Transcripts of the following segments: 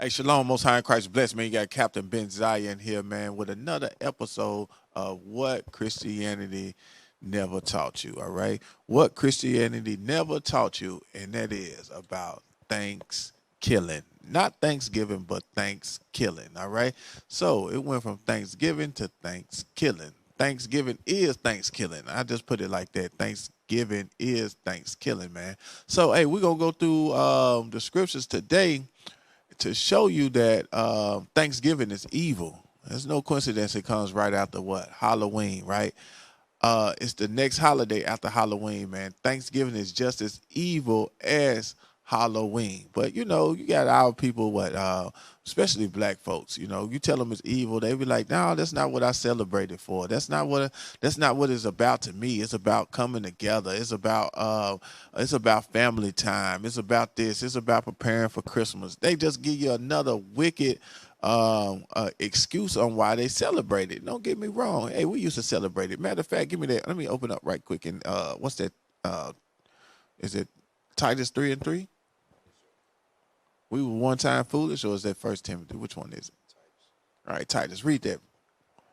Hey, Shalom, Most High in Christ bless, man. You got Captain BENZION here, man, with another episode of What Christianity Never Taught You, all right? What Christianity never taught you, and that is about thanksgiving. Not Thanksgiving, but thanksgiving, all right? So it went from Thanksgiving to Thanksgiving. Thanksgiving is Thanksgiving. I just put it like that. Thanksgiving is Thanksgiving, man. So, hey, we're going to go through the scriptures today to show you that Thanksgiving is evil. There's no coincidence it comes right after what? Halloween, right? It's the next holiday after Halloween, man. Thanksgiving is just as evil as Halloween. But, you know, you got our people, especially black folks, you know, you tell them it's evil, they be like, no, that's not what I celebrated for. That's not what it's about to me. It's about coming together. It's about family time. It's about this. It's about preparing for Christmas. They just give you another wicked excuse on why they celebrate it. Don't get me wrong. Hey, we used to celebrate it. Matter of fact, give me that. Let me open up right quick. And what's that? Is it Titus 3:3? We were one time foolish, or is that 1 Timothy? Which one is it? All right, Titus, read that.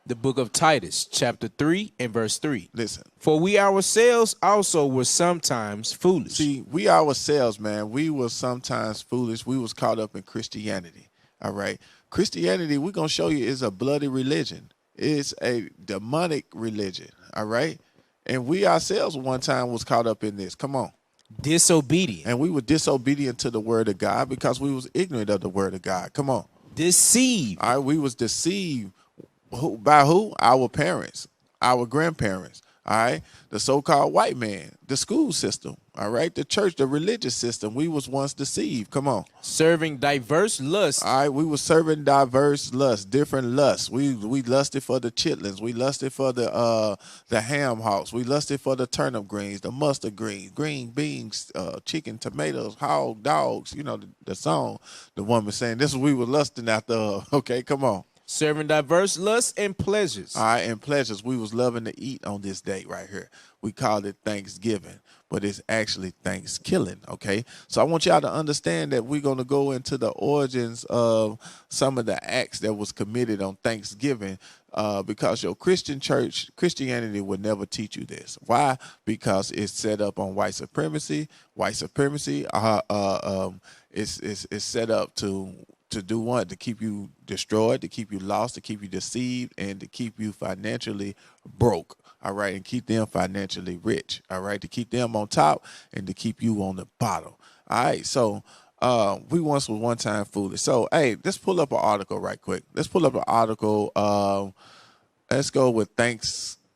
The book of Titus, chapter 3 and verse 3. Listen. For we ourselves also were sometimes foolish. See, we ourselves, man, we were sometimes foolish. We was caught up in Christianity. All right. Christianity, we're going to show you, is a bloody religion. It's a demonic religion. All right. And we ourselves one time was caught up in this. Come on. Disobedient. And we were disobedient to the word of God because we was ignorant of the word of God. Come on. Deceived. All right. We was deceived by who? Our parents, our grandparents. All right. The so-called white man, the school system. All right. The church, the religious system. We was once deceived. Come on. Serving diverse lusts. All right. We were serving diverse lusts, different lusts. We lusted for the chitlins. We lusted for the ham hocks. We lusted for the turnip greens, the mustard greens, green beans, chicken, tomatoes, hog, dogs. You know, the song, the woman saying, this is what we were lusting after. Okay. Come on. Serving diverse lusts and pleasures. All right, and pleasures. We was loving to eat on this day right here. We called it Thanksgiving, but it's actually Thanksgiving, okay? So I want y'all to understand that we're going to go into the origins of some of the acts that was committed on Thanksgiving because your Christianity would never teach you this. Why? Because it's set up on white supremacy. White supremacy is set up to do what? To keep you destroyed, to keep you lost, to keep you deceived, and to keep you financially broke, all right, and keep them financially rich, all right, to keep them on top and to keep you on the bottom, all right. So we once was one time foolish. So, hey, let's pull up an article right quick. Let's pull up an article. Let's go with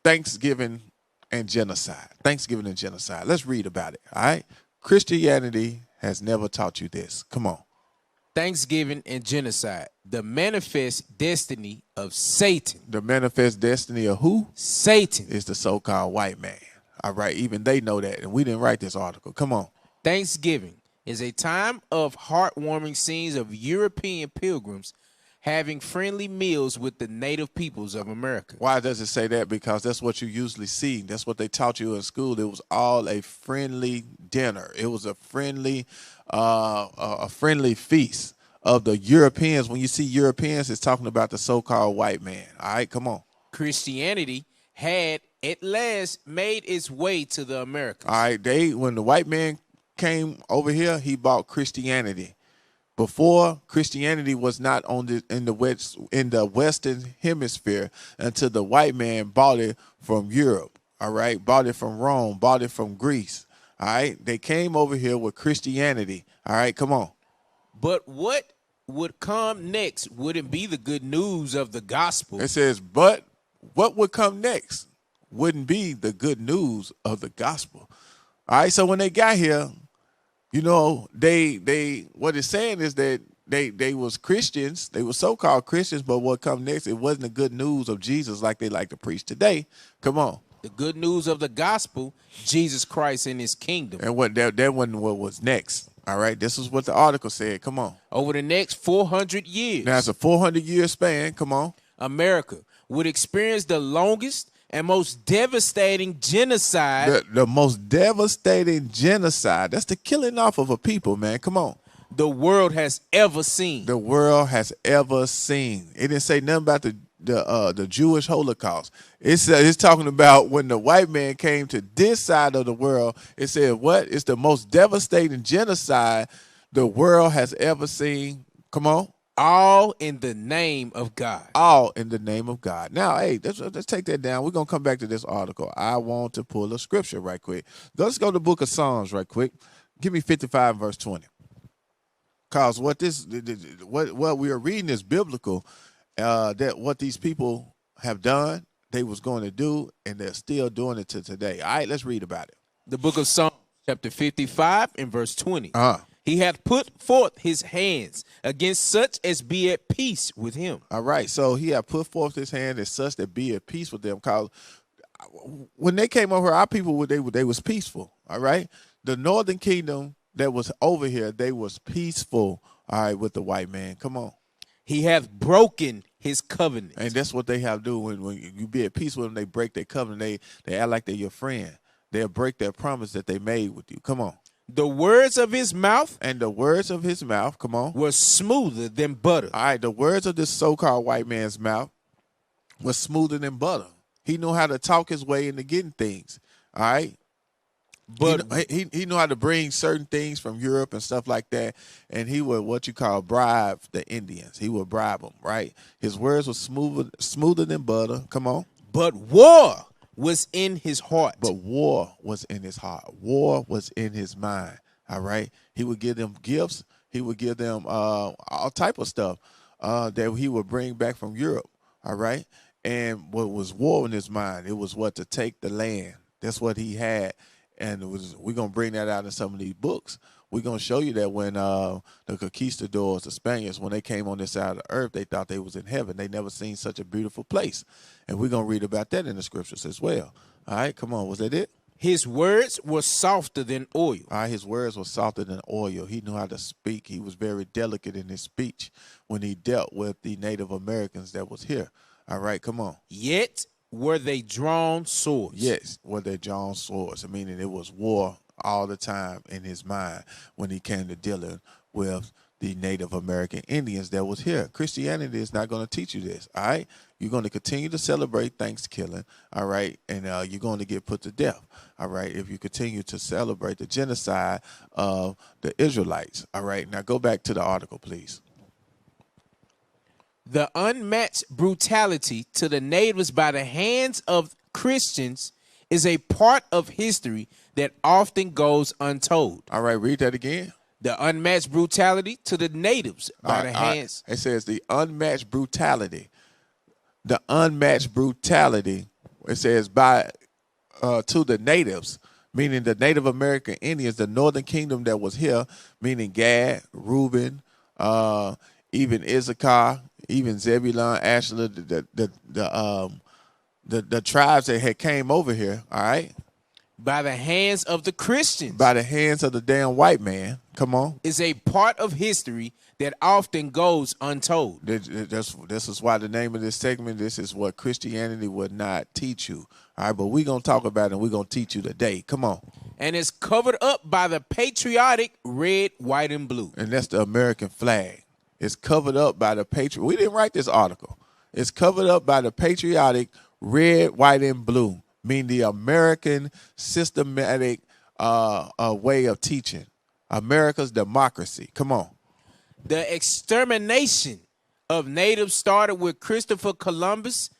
Thanksgiving and genocide. Thanksgiving and genocide. Let's read about it, all right. Christianity has never taught you this. Come on. Thanksgiving and genocide. The manifest destiny of Satan. The manifest destiny of who? Satan. Is the so-called white man. All right. Even they know that. And we didn't write this article. Come on. Thanksgiving is a time of heartwarming scenes of European pilgrims having friendly meals with the native peoples of America. Why does it say that? Because that's what you usually see. That's what they taught you in school. It was all a friendly dinner. It was a friendly feast of the Europeans. When you see Europeans, it's talking about the so-called white man. All right, come on. Christianity had at last made its way to the Americas. All right, when the white man came over here, he bought Christianity. Before, Christianity was not in the Western Hemisphere until the white man bought it from Europe. All right, bought it from Rome, bought it from Greece. All right, they came over here with Christianity. All right, come on. But what would come next wouldn't be the good news of the gospel. It says, but what would come next wouldn't be the good news of the gospel. All right, so when they got here, you know, they what it's saying is that they was Christians. They were so-called Christians, but what come next, it wasn't the good news of Jesus like they like to preach today. Come on. The good news of the gospel, Jesus Christ and his kingdom. And what that wasn't what was next. All right, this is what the article said. Come on. Over the next 400 years. Now, it's a 400-year span. Come on. America would experience the longest and most devastating genocide. The most devastating genocide. That's the killing off of a people, man. Come on. the world has ever seen. The world has ever seen. It didn't say nothing about the Jewish Holocaust. It's talking about when the white man came to this side of the world. It said what? It's the most devastating genocide the world has ever seen. Come on. All in the name of God. All in the name of God. Now, hey, let's take that down. We're going to come back to this article. I want to pull a scripture right quick. Let's go to the book of Psalms right quick. Give me 55 verse 20. Because what we are reading is biblical, that what these people have done, they was going to do, and they're still doing it to today. All right, let's read about it. The book of Psalms, chapter 55 and verse 20. He hath put forth his hands against such as be at peace with him. All right, so he had put forth his hand as such that be at peace with them. Because when they came over, our people, they was peaceful. All right, the northern kingdom that was over here, they was peaceful, all right, with the white man. Come on. He hath broken his covenant. And that's what they have to do. When you be at peace with them, they break their covenant. They act like they're your friend. They'll break their promise that they made with you. Come on. The words of his mouth. And the words of his mouth, come on. Were smoother than butter. All right, the words of this so-called white man's mouth was smoother than butter. He knew how to talk his way into getting things. All right. But he knew how to bring certain things from Europe and stuff like that, and he would what you call bribe the Indians. He would bribe them, right? His words were smoother than butter. Come on. But war was in his heart. But war was in his heart. War was in his mind. All right. He would give them gifts. He would give them all type of stuff that he would bring back from Europe. All right. And what was war in his mind? It was what to take the land. That's what he had. And we're going to bring that out in some of these books. We're going to show you that when the conquistadors, the Spaniards, when they came on this side of the earth, they thought they was in heaven. They never seen such a beautiful place. And we're going to read about that in the scriptures as well. All right, come on. Was that it? His words were softer than oil. All right, his words were softer than oil. He knew how to speak. He was very delicate in his speech when he dealt with the Native Americans that was here. All right, come on. Yet were they drawn swords? Yes, were they drawn swords? Meaning it was war all the time in his mind when he came to dealing with the Native American Indians that was here. Christianity is not going to teach you this, all right? You're going to continue to celebrate Thanksgiving, all right? And you're going to get put to death, all right, if you continue to celebrate the genocide of the Israelites, all right? Now go back to the article, please. The unmatched brutality to the natives by the hands of Christians is a part of history that often goes untold. All right, read that again. The unmatched brutality to the natives by the hands. It says the unmatched brutality. The unmatched brutality, it says by to the natives, meaning the Native American Indians, the northern kingdom that was here, meaning Gad, Reuben, even Issachar, even Zebulun, Asher, the tribes that had came over here, all right? By the hands of the Christians. By the hands of the damn white man. Come on. Is a part of history that often goes untold. This is why the name of this segment, this is what Christianity would not teach you. All right, but we're going to talk about it and we're going to teach you today. Come on. And it's covered up by the patriotic red, white, and blue. And that's the American flag. It's covered up by the patriot. We didn't write this article. It's covered up by the patriotic red, white, and blue, meaning the American systematic way of teaching. America's democracy. Come on. The extermination of natives started with Christopher Columbus'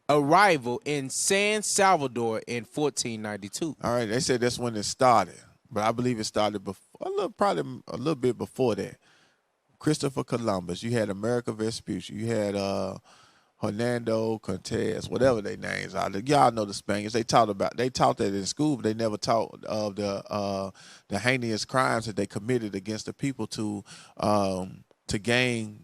arrival in San Salvador in 1492. All right, they said that's when it started, but I believe it started before, probably a little bit before that. Christopher Columbus, you had America Vespucci, you had Hernando Cortez, whatever their names are. Y'all know the Spaniards. They taught that in school, but they never taught of the heinous crimes that they committed against the people to gain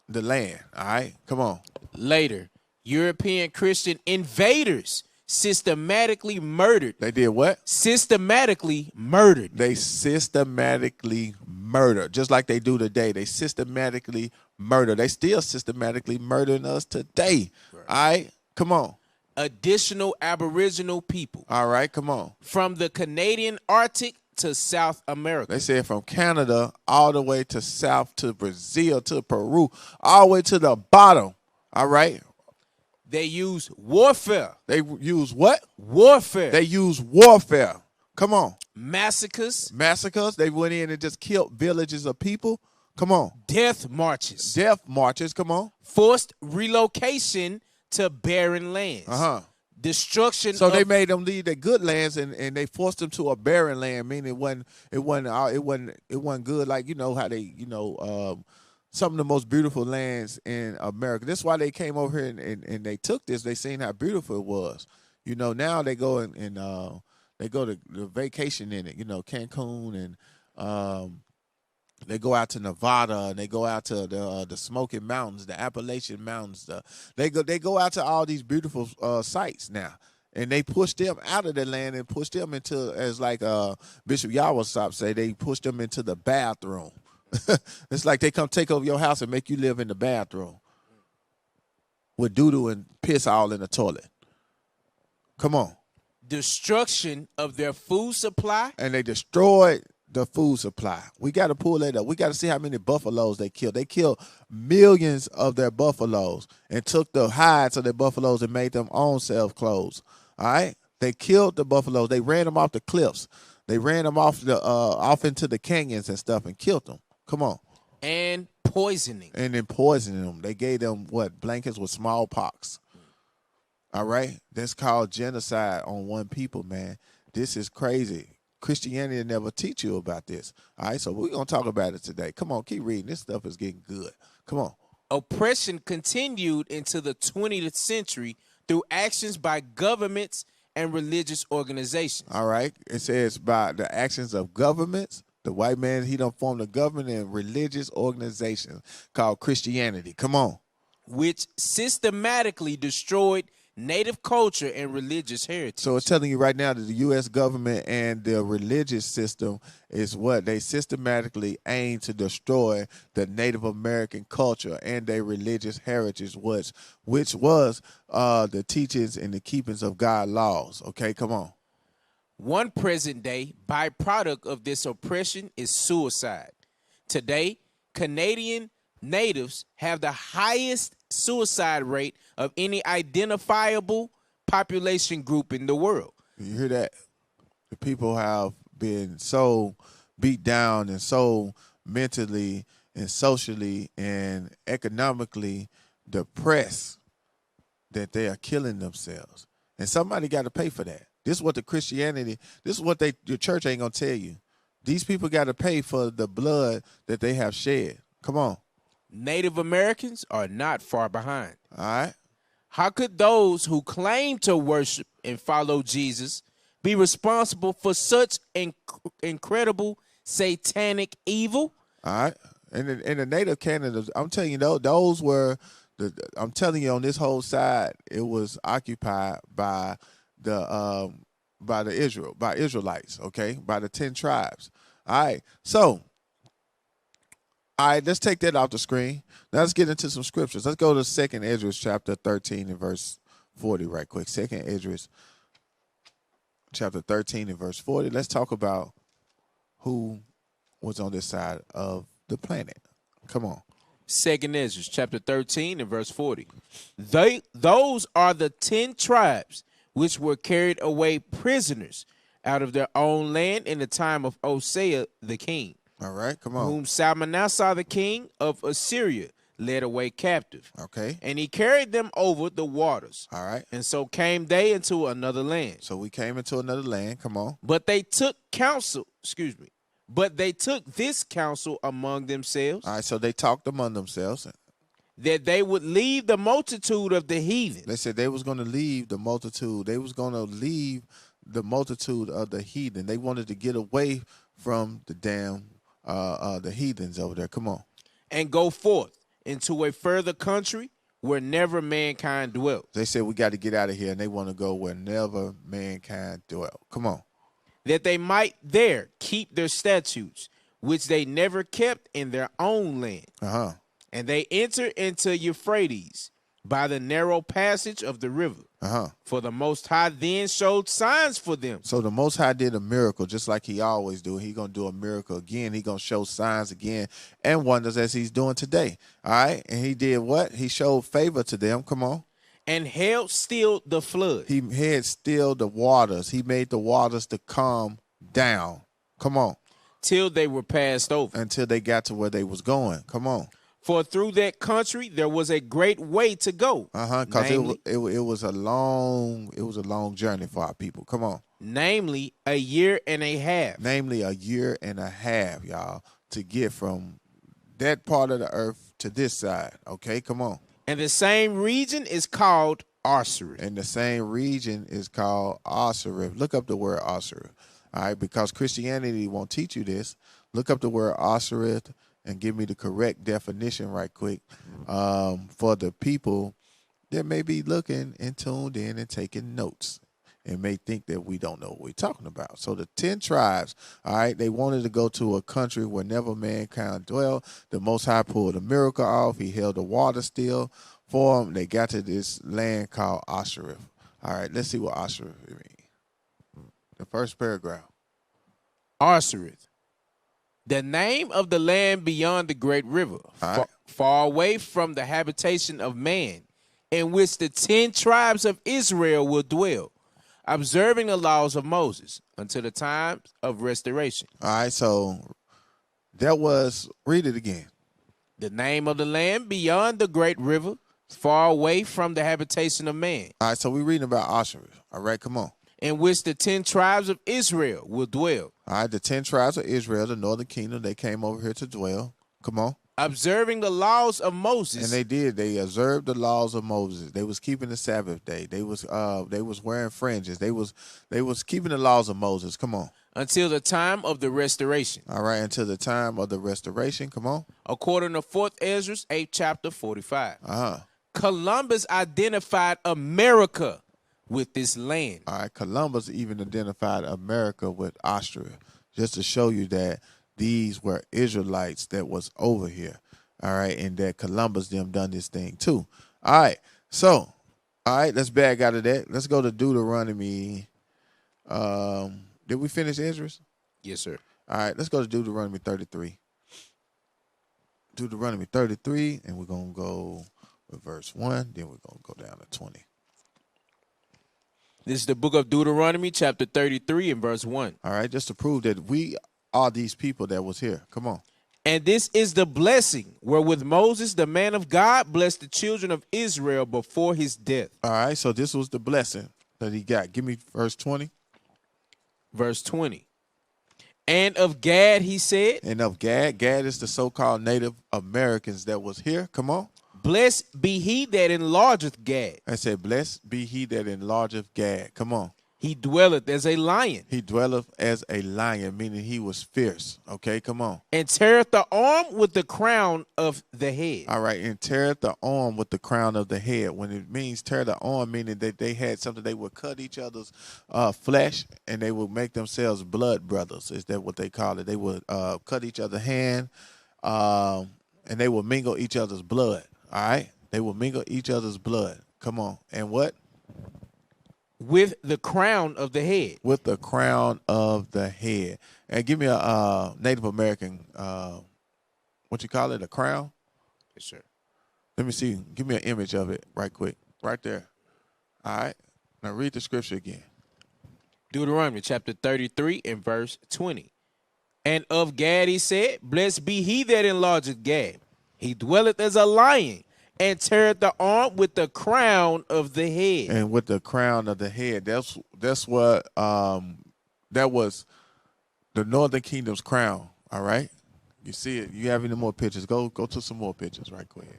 the land. All right, come on. Later, European Christian invaders systematically murdered. They did what? Systematically murdered. They systematically murder, just like they do today. They systematically murder. They still systematically murdering us today. Right. All right, come on. Additional Aboriginal people. All right, come on. From the Canadian Arctic to South America. They said from Canada all the way to south to Brazil to Peru, all the way to the bottom. All right. They use warfare. They use what? Warfare. They use warfare. Come on. Massacres. Massacres. They went in and just killed villages of people. Come on. Death marches. Death marches. Come on. Forced relocation to barren lands. Destruction. So they made them leave their good lands and they forced them to a barren land, meaning it wasn't good. Like, you know how they, some of the most beautiful lands in America. That's why they came over here and they took this. They seen how beautiful it was. Now they go and they go to the vacation in it. Cancun and they go out to Nevada and they go out to the Smoky Mountains, the Appalachian Mountains. They go out to all these beautiful sites now, and they push them out of the land and push them into, as like Bishop Yawasop say, they push them into the bathroom. It's like they come take over your house and make you live in the bathroom with doo-doo and piss all in the toilet. Come on. Destruction of their food supply. And they destroyed the food supply. We got to pull that up. We got to see how many buffaloes they killed. They killed millions of their buffaloes and took the hides of their buffaloes and made them own self clothes. All right? They killed the buffaloes. They ran them off the cliffs. They ran them off into the canyons and stuff and killed them. Come on. And poisoning. And then poisoning them. They gave them blankets with smallpox. All right? That's called genocide on one people, man. This is crazy. Christianity never teach you about this. All right, so we're going to talk about it today. Come on, keep reading. This stuff is getting good. Come on. Oppression continued into the 20th century through actions by governments and religious organizations. All right. It says by the actions of governments. The white man, he done formed a government and religious organization called Christianity. Come on. Which systematically destroyed native culture and religious heritage. So it's telling you right now that the U.S. government and the religious system is what they systematically aim to destroy the Native American culture and their religious heritage, which was the teachings and the keepings of God's laws. Okay, come on. One present day byproduct of this oppression is suicide. Today, Canadian natives have the highest suicide rate of any identifiable population group in the world. You hear that? The people have been so beat down and so mentally and socially and economically depressed that they are killing themselves. And somebody got to pay for that. This is what the church ain't going to tell you. These people got to pay for the blood that they have shed. Come on. Native Americans are not far behind. All right. How could those who claim to worship and follow Jesus be responsible for such incredible satanic evil? All right. And in the Native Canada, I'm telling you, those were I'm telling you, on this whole side, it was occupied by the Israelites, okay, by the 10 tribes. All right. So, all right, let's take that off the screen. Now let's get into some scriptures. Let's go to 2nd Esdras chapter 13 and verse 40 right quick. 2nd Esdras chapter 13 and verse 40. Let's talk about who was on this side of the planet. Come on. 2nd Esdras chapter 13 and verse 40. Those are the 10 tribes which were carried away prisoners out of their own land in the time of Hosea the king. All right, come on. Whom Salmanasseh the king of Assyria led away captive. Okay. And he carried them over the waters. All right. And so came they into another land. So we came into another land. Come on. But they took this counsel among themselves. All right, so they talked among themselves. That they would leave the multitude of the heathen. They said they was going to leave the multitude. They was going to leave the multitude of the heathen. They wanted to get away from the damn the heathens over there. Come on. And go forth into a further country where never mankind dwelt. They said we got to get out of here, and they want to go where never mankind dwelt. Come on. That they might there keep their statutes, which they never kept in their own land. Uh-huh. And they entered into Euphrates by the narrow passage of the river. For the Most High then showed signs for them. So the Most High did a miracle just like he always do. He going to do a miracle again. He going to show signs again and wonders as he's doing today. All right. And he did what? He showed favor to them. Come on. And held still the flood. He had still the waters. He made the waters to calm down. Come on. Till they were passed over. Until they got to where they was going. Come on. For through that country there was a great way to go. Because it was a long journey for our people. Come on. Namely, a year and a half. Namely, a year and a half, y'all, to get from that part of the earth to this side. Okay, come on. And the same region is called Arsareth. And the same region is called Arsareth. Look up the word Arsareth. All right, because Christianity won't teach you this. Look up the word Arsareth and give me the correct definition right quick for the people that may be looking and tuned in and taking notes and may think that we don't know what we're talking about. So the 10 tribes, all right, they wanted to go to a country where never mankind dwell. The Most High pulled a miracle off. He held the water still for them. They got to this land called Ashereth. All right, let's see what Ashereth means. The first paragraph. Arsareth, the name of the land beyond the great river, far away from the habitation of man, in which the 10 tribes of Israel will dwell, observing the laws of Moses until the time of restoration. All right, so that was, read it again. The name of the land beyond the great river, far away from the habitation of man. All right, so we're reading about Ashereth. All right, come on. In which the 10 tribes of Israel will dwell. All right, the 10 tribes of Israel, the northern kingdom, they came over here to dwell. Come on. Observing the laws of Moses. And they did. They observed the laws of Moses. They was keeping the Sabbath day. They was wearing fringes. They was keeping the laws of Moses. Come on. Until the time of the restoration. All right, until the time of the restoration. Come on. According to 4th Ezra, 8th chapter, 45. Columbus identified America with this land. All right, Columbus even identified America with Austria, just to show you that these were Israelites that was over here. All right, and that Columbus them done this thing too. All right, so, all right, let's back out of that. Let's go to Deuteronomy. Did we finish Ezra's? Yes, sir. All right, let's go to Deuteronomy 33. Deuteronomy 33, and we're going to go with verse 1, then we're going to go down to 20. This is the book of Deuteronomy, chapter 33 and verse 1. All right, just to prove that we are these people that was here. Come on. And this is the blessing wherewith Moses, the man of God, blessed the children of Israel before his death. All right, so this was the blessing that he got. Give me verse 20. Verse 20. And of Gad, he said. And of Gad. Gad is the so-called Native Americans that was here. Come on. Blessed be he that enlargeth Gad. I said, blessed be he that enlargeth Gad. Come on. He dwelleth as a lion. He dwelleth as a lion, meaning he was fierce. Okay, come on. And teareth the arm with the crown of the head. All right, and teareth the arm with the crown of the head. When it means tear the arm, meaning that they had something, they would cut each other's flesh and they would make themselves blood brothers. Is that what they call it? They would cut each other's hand and they would mingle each other's blood. All right? They will mingle each other's blood. Come on. And what? With the crown of the head. With the crown of the head. And give me a Native American, what you call it, a crown? Yes, sir. Let me see. Give me an image of it right quick. Right there. All right. Now read the scripture again. Deuteronomy chapter 33 and verse 20. And of Gad he said, blessed be he that enlargeth Gad. He dwelleth as a lion, and teareth the arm with the crown of the head. And with the crown of the head. That's what that was the Northern Kingdom's crown. All right. You see it. You have any more pictures? Go to some more pictures right quick.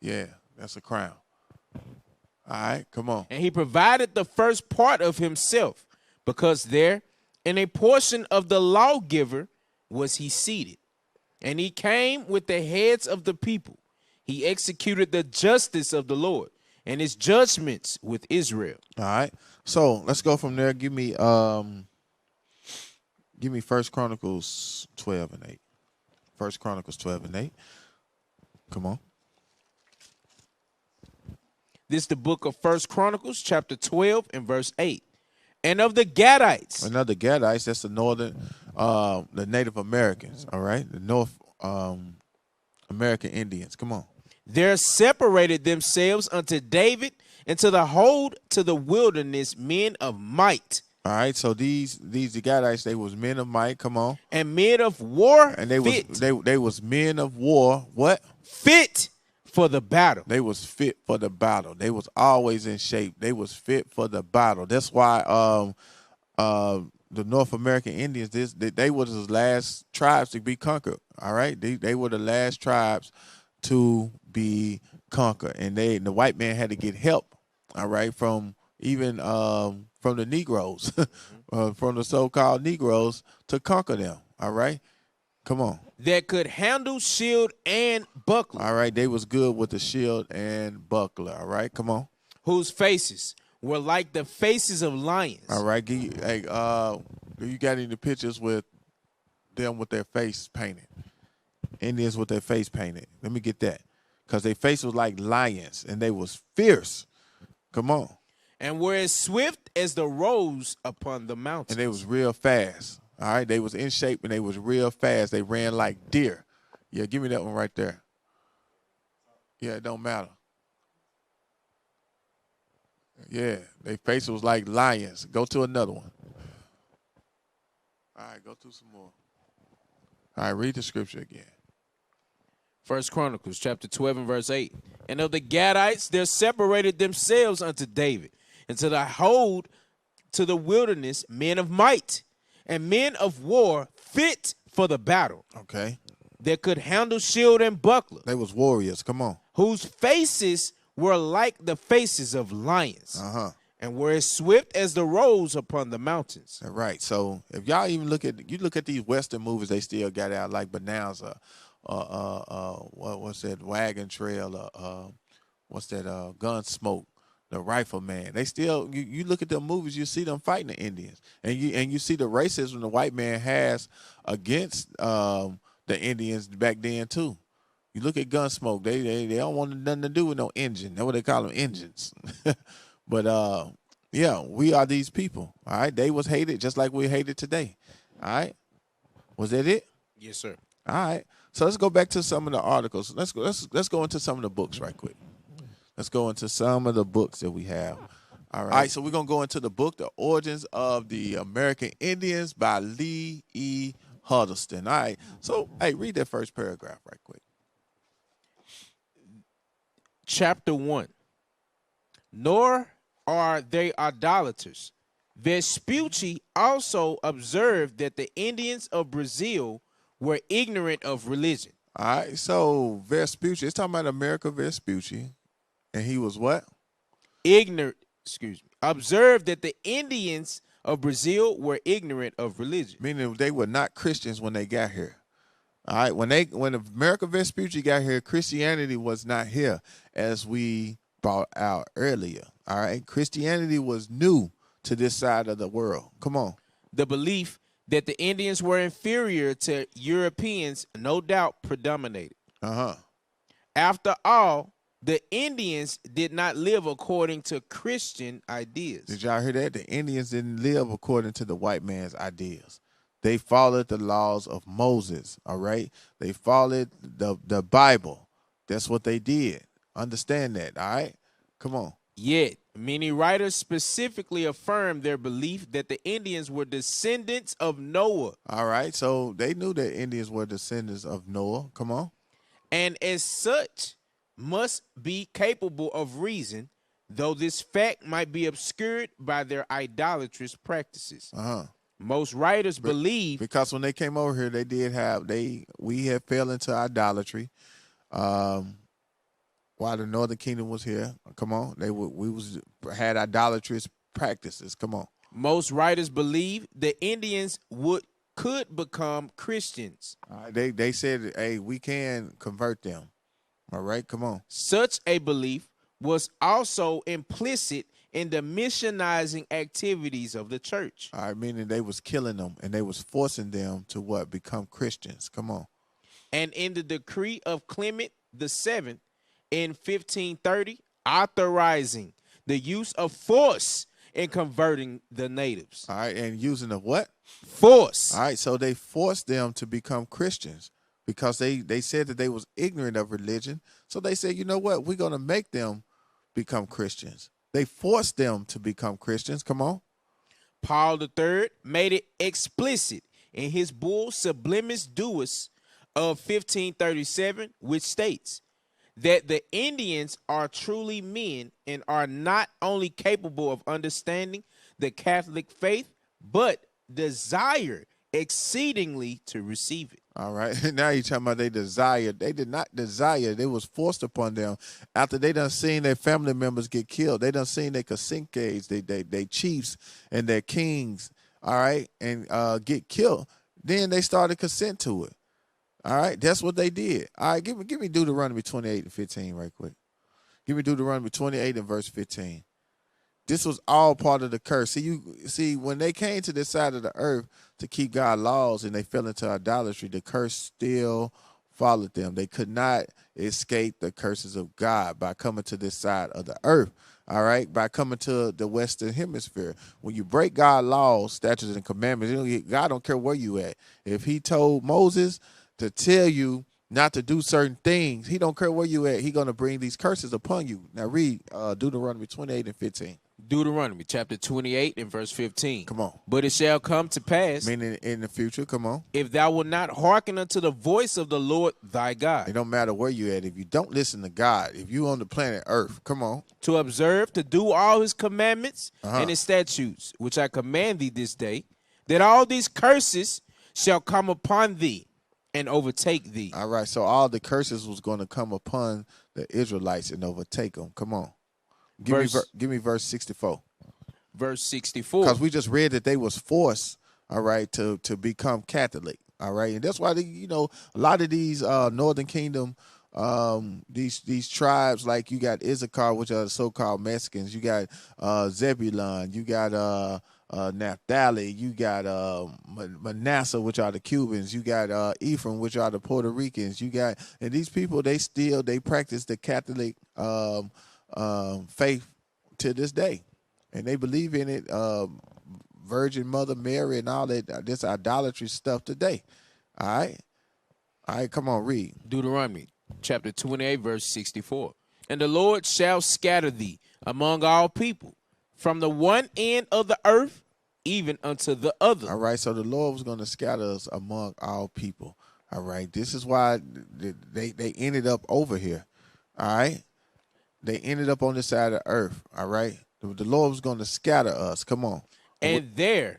Yeah, that's a crown. All right, come on. And he provided the first part of himself, because there in a portion of the lawgiver was he seated. And he came with the heads of the people. He executed the justice of the Lord and his judgments with Israel. All right. So let's go from there. Give me 1 Chronicles 12 and 8. 1 Chronicles 12 and 8. Come on. This is the book of 1 Chronicles, chapter 12 and verse 8. And of the Gadites. Another Gadites, that's the northern, the Native Americans, all right? The North American Indians. Come on. There separated themselves unto David and to the hold to the wilderness men of might. All right, so these Gadites, they was men of might. Come on. And men of war. And they fit. they was men of war. What? Fit for the battle. They was fit for the battle. They was always in shape. They was fit for the battle. That's why the North American Indians, they were the last tribes to be conquered. All right, they were the last tribes to be conquered, and the white man had to get help. All right, from even from the Negroes, from the so-called Negroes to conquer them. All right, come on. That could handle shield and buckler. All right, they was good with the shield and buckler. All right, come on. Whose faces were like the faces of lions. All right, hey, you got any pictures with them with their face painted? Indians with their face painted. Let me get that, because their face was like lions and they was fierce. Come on. And were as swift as the roes upon the mountains. And they was real fast. All right, they was in shape and they was real fast. They ran like deer. Yeah, give me that one right there. Yeah, it don't matter. Yeah, their face was like lions. Go to another one. All right, go to some more. All right, read the scripture again. 1 Chronicles chapter 12 and verse 8. And of the Gadites there separated themselves unto David, and to the hold to the wilderness men of might, and men of war fit for the battle. Okay. That could handle shield and buckler. They was warriors. Come on. Whose faces were like the faces of lions. Uh-huh. And were as swift as the roes upon the mountains. All right. So if y'all even look at these Western movies, they still got out like Bonanza, what's that, Wagon Trail, what's that, Gunsmoke, the Rifleman. They still, you look at them movies, you see them fighting the Indians, and you see the racism the white man has against the Indians back then too. You look at Gunsmoke, they don't want nothing to do with no engine. That's what they call them, engines. But yeah, we are these people. All right, they was hated just like we hated today. All right, was that it? Yes, sir. All right. So let's go back to some of the articles. Let's go into some of the books right quick. Let's go into some of the books that we have. All right. So we're gonna go into the book, The Origins of the American Indians by Lee E. Huddleston. All right. So hey, read that first paragraph right quick. Chapter 1. Nor are they idolaters. Vespucci also observed that the Indians of Brazil were ignorant of religion. All right, so Vespucci, it's talking about America Vespucci, and he was what? Observed that the Indians of Brazil were ignorant of religion. Meaning they were not Christians when they got here. All right, when America Vespucci got here, Christianity was not here, as we brought out earlier. All right, Christianity was new to this side of the world. Come on. The belief that the Indians were inferior to Europeans, no doubt, predominated. Uh-huh. After all, the Indians did not live according to Christian ideas. Did y'all hear that? The Indians didn't live according to the white man's ideas. They followed the laws of Moses, all right? They followed the Bible. That's what they did. Understand that, all right? Come on. Yet, many writers specifically affirm their belief that the Indians were descendants of Noah. All right, so they knew that Indians were descendants of Noah. Come on. And as such, must be capable of reason, though this fact might be obscured by their idolatrous practices. Uh-huh. Most writers believe, because when they came over here, we had fell into idolatry. While the Northern Kingdom was here, come on, had idolatrous practices. Come on. Most writers believe the Indians could become Christians. They said, hey, we can convert them. All right, come on. Such a belief was also implicit in the missionizing activities of the church. All right, meaning they was killing them and they was forcing them to what? Become Christians. Come on. And in the decree of Clement VII in 1530, authorizing the use of force in converting the natives. All right, and using the what? Force. All right, so they forced them to become Christians because they said that they was ignorant of religion. So they said, you know what? We're going to make them become Christians. They forced them to become Christians. Come on. Paul III made it explicit in his bull Sublimis Deus of 1537, which states that the Indians are truly men and are not only capable of understanding the Catholic faith, but desire exceedingly to receive it. All right. Now you're talking about they desired. They did not desire. It was forced upon them after they done seen their family members get killed. They done seen their caciques, they chiefs and their kings, all right, and get killed. Then they started consent to it. All right. That's what they did. All right. Give me Deuteronomy 28 and 15 right quick. Give me Deuteronomy 28 and verse 15. This was all part of the curse. See, when they came to this side of the earth to keep God's laws and they fell into idolatry, the curse still followed them. They could not escape the curses of God by coming to this side of the earth, all right, by coming to the Western Hemisphere. When you break God's laws, statutes, and commandments, God don't care where you at. If he told Moses to tell you not to do certain things, he don't care where you at. He going to bring these curses upon you. Now read Deuteronomy 28 and 15. Deuteronomy chapter 28 and verse 15. Come on. But it shall come to pass, Meaning in the future, come on. if thou wilt not hearken unto the voice of the Lord thy It God, don't matter where you at. If you don't listen to God, if you on the planet Earth, come on. to observe, to do all his commandments and his statutes, which I command thee this day, that all these curses shall come upon thee and overtake thee. All right, so all the curses was going to come upon the Israelites and overtake them. Come on. Give me verse 64. Verse 64. Because we just read that they was forced, all right, to become Catholic, all right, and that's why a lot of these Northern Kingdom, these tribes, like you got Issachar, which are the so-called Mexicans, you got Zebulun, you got Naphtali, you got Manasseh, which are the Cubans, you got Ephraim, which are the Puerto Ricans, and these people they practice the Catholic faith to this day, and they believe in it, Virgin Mother Mary and all that this idolatry stuff today. All right, come on, read Deuteronomy chapter 28 verse 64. And the Lord shall scatter thee among all people, from the one end of the earth even unto the other. All right, so the Lord was going to scatter us among all people. All right, this is why they ended up over here. All right, they ended up on this side of the earth. All right, the Lord was going to scatter us. Come on. And there,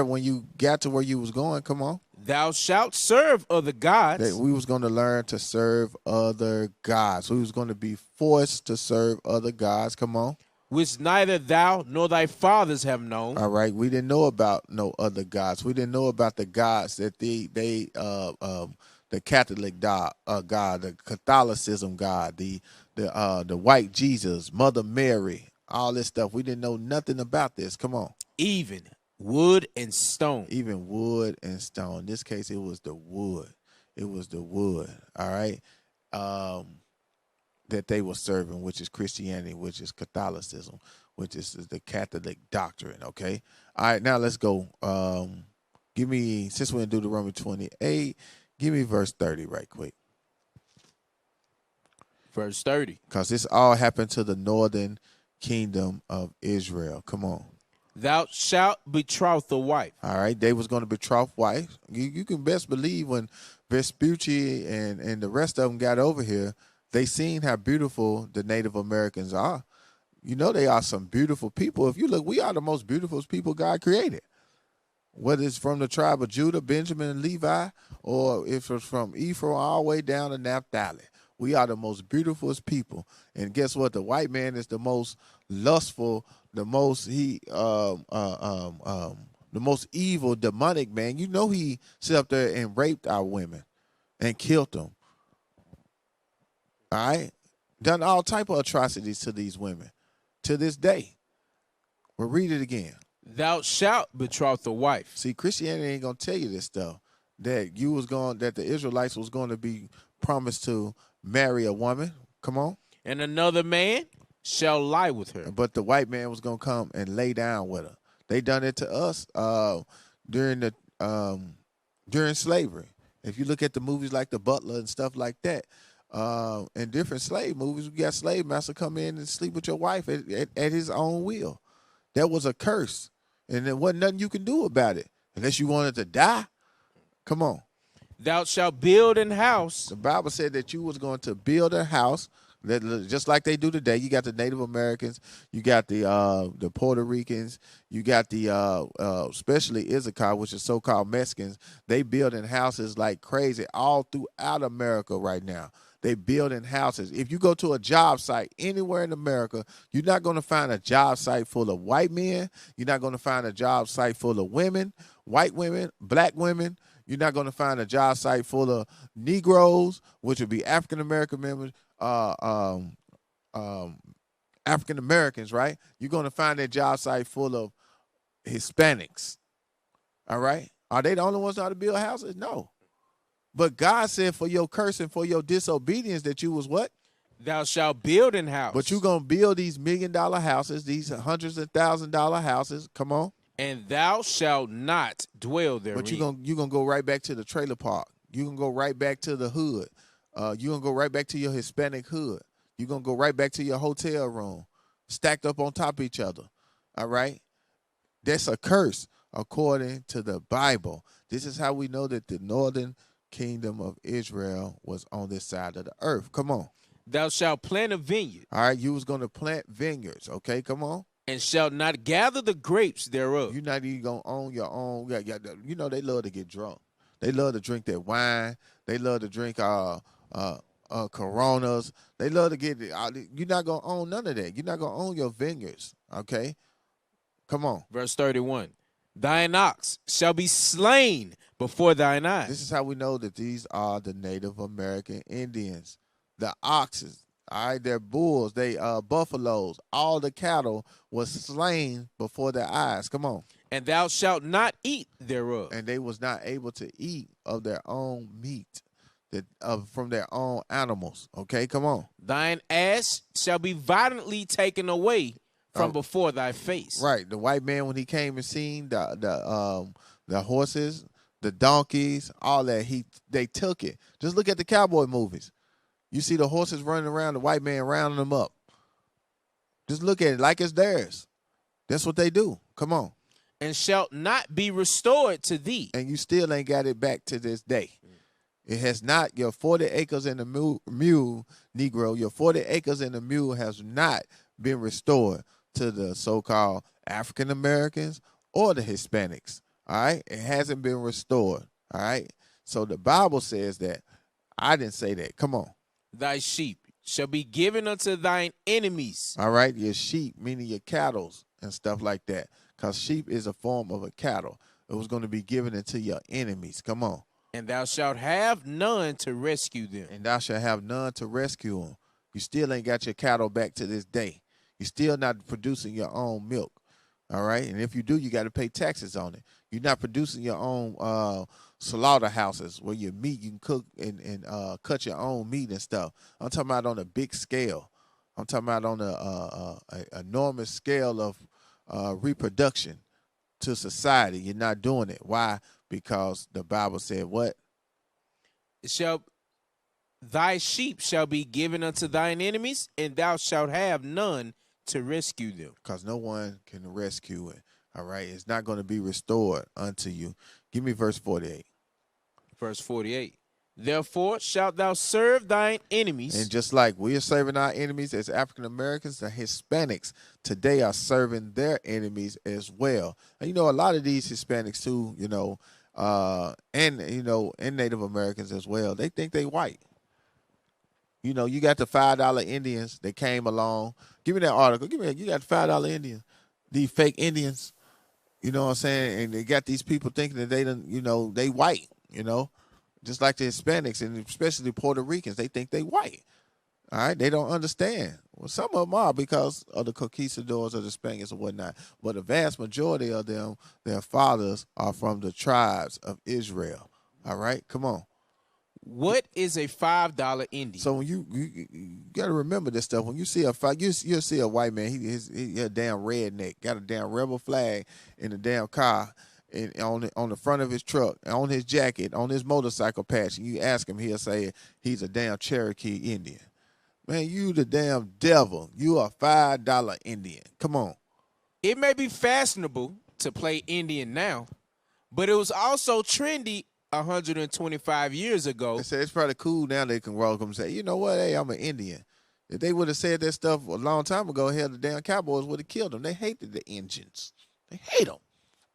when you got to where you was going, come on, thou shalt serve other gods. we was going to learn to serve other gods. We was going to be forced to serve other gods. Come on. Which neither thou nor thy fathers have known. All right, we didn't know about no other gods. We didn't know about the gods that the Catholic God, the Catholicism God, the white Jesus, Mother Mary, all this stuff. We didn't know nothing about this. Come on. Even wood and stone. Even wood and stone. In this case, it was the wood. It was the wood. All right. That they were serving, which is Christianity, which is Catholicism, which is the Catholic doctrine. Okay. All right. Now let's go. Since we're in Deuteronomy 28, give me verse 30 right quick. Verse 30. Because this all happened to the northern kingdom of Israel. Come on. Thou shalt betroth a wife. All right, they was going to betroth wife. You can best believe when Vespucci and the rest of them got over here, they seen how beautiful the Native Americans are. You know, they are some beautiful people. If you look, we are the most beautiful people God created. Whether it's from the tribe of Judah, Benjamin, and Levi, or if it's from Ephraim all the way down to Naphtali. We are the most beautiful people. And guess what? The white man is the most lustful, the most the most evil, demonic man. You know, he sit up there and raped our women and killed them. All right? Done all type of atrocities to these women to this day. We'll read it again. Thou shalt betroth a wife. See, Christianity ain't gonna tell you this stuff. That the Israelites was going to be promised to marry a woman. Come on. And another man. shall lie with her. But the white man was gonna come and lay down with her. They done it to us during the during slavery. If you look at the movies like The Butler and stuff like that, and different slave movies, we got slave master come in and sleep with your wife at his own will. That was a curse, and there wasn't nothing you can do about it unless you wanted to die. Come on. Thou shalt build an house. The Bible said that you was going to build a house, just like they do today. You got the Native Americans, you got the Puerto Ricans, you got the especially Issachar, which is so-called Mexicans. They building houses like crazy all throughout America right now. They building houses. If you go to a job site anywhere in America, you're not going to find a job site full of white men. You're not going to find a job site full of women, white women, black women. You're not going to find a job site full of Negroes, which would be African American members, African Americans, right? You're going to find that job site full of Hispanics. All right? Are they the only ones that ought to build houses? No. But God said for your curse and for your disobedience that you was what? Thou shalt build an house. But you're going to build these $1 million houses, these hundreds of $1,000 houses. Come on. And thou shalt not dwell therein. But you're gonna go right back to the trailer park. You're going to go right back to the hood. You're going to go right back to your Hispanic hood. You're going to go right back to your hotel room, stacked up on top of each other. All right? That's a curse according to the Bible. This is how we know that the northern kingdom of Israel was on this side of the earth. Come on. Thou shalt plant a vineyard. All right, you was going to plant vineyards. Okay, come on. And shalt not gather the grapes thereof. You're not even going to own your own. You know, they love to get drunk. They love to drink that wine. They love to drink Coronas. They love to get, you're not going to own none of that. You're not going to own your vineyards. Okay? Come on. Verse 31. Thine ox shall be slain before thine eyes. This is how we know that these are the Native American Indians. The oxen, all right, they're bulls, they buffaloes, all the cattle was slain before their eyes. Come on. And thou shalt not eat thereof. And they was not able to eat of their own meat, from their own animals. Okay, come on. Thine ass shall be violently taken away from before thy face. Right. The white man, when he came and seen the horses, the donkeys, all that, they took it. Just look at the cowboy movies. You see the horses running around, the white man rounding them up. Just look at it like it's theirs. That's what they do. Come on. And shalt not be restored to thee. And you still ain't got it back to this day. It has not, your 40 acres and a mule, Negro, your 40 acres and a mule has not been restored to the so-called African Americans or the Hispanics. All right? It hasn't been restored. All right? So the Bible says that. I didn't say that. Come on. Thy sheep shall be given unto thine enemies. All right? Your sheep, meaning your cattle and stuff like that. Because sheep is a form of a cattle. It was going to be given into your enemies. Come on. And thou shalt have none to rescue them. And thou shalt have none to rescue them. You still ain't got your cattle back to this day. You're still not producing your own milk. All right? And if you do, you got to pay taxes on it. You're not producing your own slaughterhouses where your meat, you can cook and cut your own meat and stuff. I'm talking about on a big scale. I'm talking about on a enormous scale of reproduction to society. You're not doing it. Why? Because the Bible said what? Thy sheep shall be given unto thine enemies, and thou shalt have none to rescue them. Because no one can rescue it. All right? It's not going to be restored unto you. Give me verse 48. Verse 48. Therefore shalt thou serve thine enemies. And just like we are serving our enemies as African Americans, the Hispanics today are serving their enemies as well. And you know, a lot of these Hispanics too, and Native Americans as well, they think they white. You know, you got the $5 Indians that came along. Give me that article. You got $5 Indians, these fake Indians. You know what I'm saying? And they got these people thinking that they white, just like the Hispanics and especially the Puerto Ricans. They think they white. All right? They don't understand. Well, some of them are because of the conquistadors or the Spaniards or whatnot. But the vast majority of them, their fathers are from the tribes of Israel. All right? Come on. What is a $5 Indian? So when you got to remember this stuff. When you see you'll see a white man. He a damn redneck, got a damn rebel flag in the damn car, and on the front of his truck, on his jacket, on his motorcycle patch. And you ask him, he'll say he's a damn Cherokee Indian. Man, you the damn devil. You a $5 Indian. Come on. It may be fashionable to play Indian now, but it was also trendy 125 years ago. They say it's probably cool now. They can welcome and say, you know what? Hey, I'm an Indian. If they would have said that stuff a long time ago, hell, the damn Cowboys would have killed them. They hated the Indians. They hate them.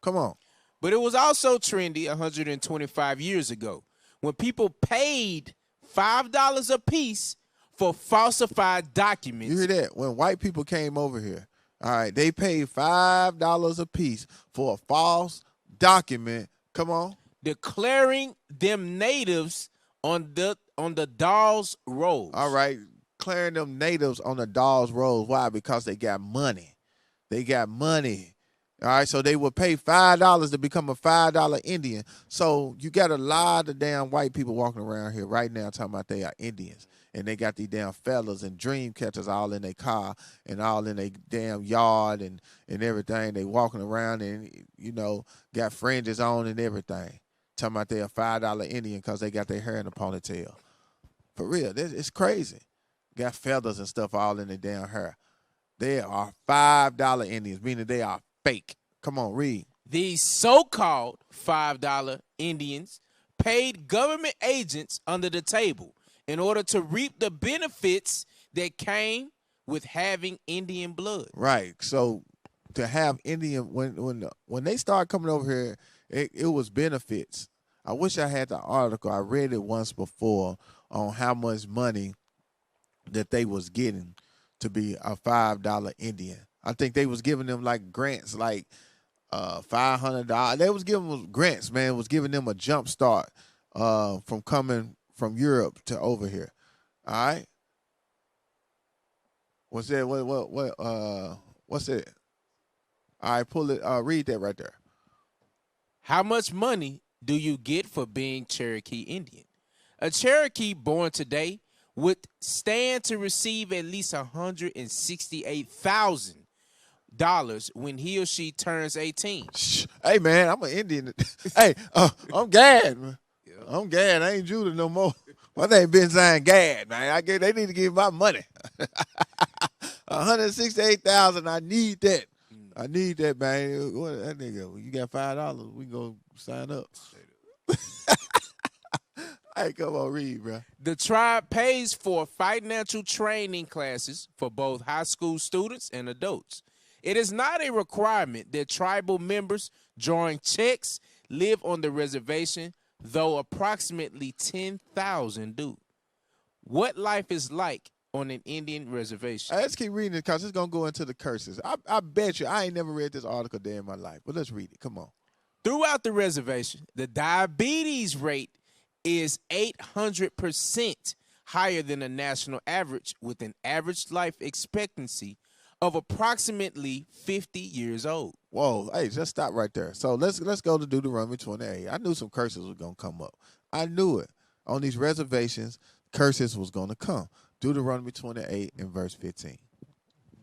Come on. But it was also trendy 125 years ago when people paid $5 a piece for falsified documents. You hear that? When white people came over here, all right, they paid $5 a piece for a false document. Come on. Declaring them natives on the Dawes Rolls. All right, declaring them natives on the Dawes Rolls. Why? Because they got money. They got money. All right, so they would pay $5 to become a $5 Indian. So you got a lot of damn white people walking around here right now talking about they are Indians. And they got these damn fellas and dream catchers all in their car and all in their damn yard and everything. They walking around and, you know, got fringes on and everything. Talking about they a $5 Indian because they got their hair in a ponytail. For real, it's crazy. Got feathers and stuff all in their damn hair. They are $5 Indians, meaning they are fake. Come on, read. These so-called $5 Indians paid government agents under the table in order to reap the benefits that came with having Indian blood. Right. So to have Indian, when they started coming over here, it was benefits. I wish I had the article. I read it once before on how much money that they was getting to be a $5 Indian. I think they was giving them like grants, like $500. They was giving them grants, man. It was giving them a jump start from coming from Europe to over here. All right. What's that? What's it? All right, pull it. Read that right there. How much money do you get for being Cherokee Indian? A Cherokee born today would stand to receive at least $168,000 when he or she turns 18. Hey, man, I'm an Indian. Hey, I'm Gad, man. Yeah. I'm Gad. I ain't Judah no more. My name BENZION Gad, man. They need to give my money. $168,000. I need that. I need that, man. What that nigga? You got $5? We go sign up. Hey, come on, read, bro. The tribe pays for financial training classes for both high school students and adults. It is not a requirement that tribal members drawing checks live on the reservation, though approximately 10,000 do. What life is like on an Indian reservation? Let's keep reading it because it's going to go into the curses. I bet you I ain't never read this article day in my life, but let's read it. Come on. Throughout the reservation, the diabetes rate is 800% higher than the national average, with an average life expectancy of approximately 50 years old. Whoa, hey, just stop right there. So let's go to Deuteronomy 28. I knew some curses were going to come up. I knew it. On these reservations, curses was going to come. Deuteronomy 28 and verse 15.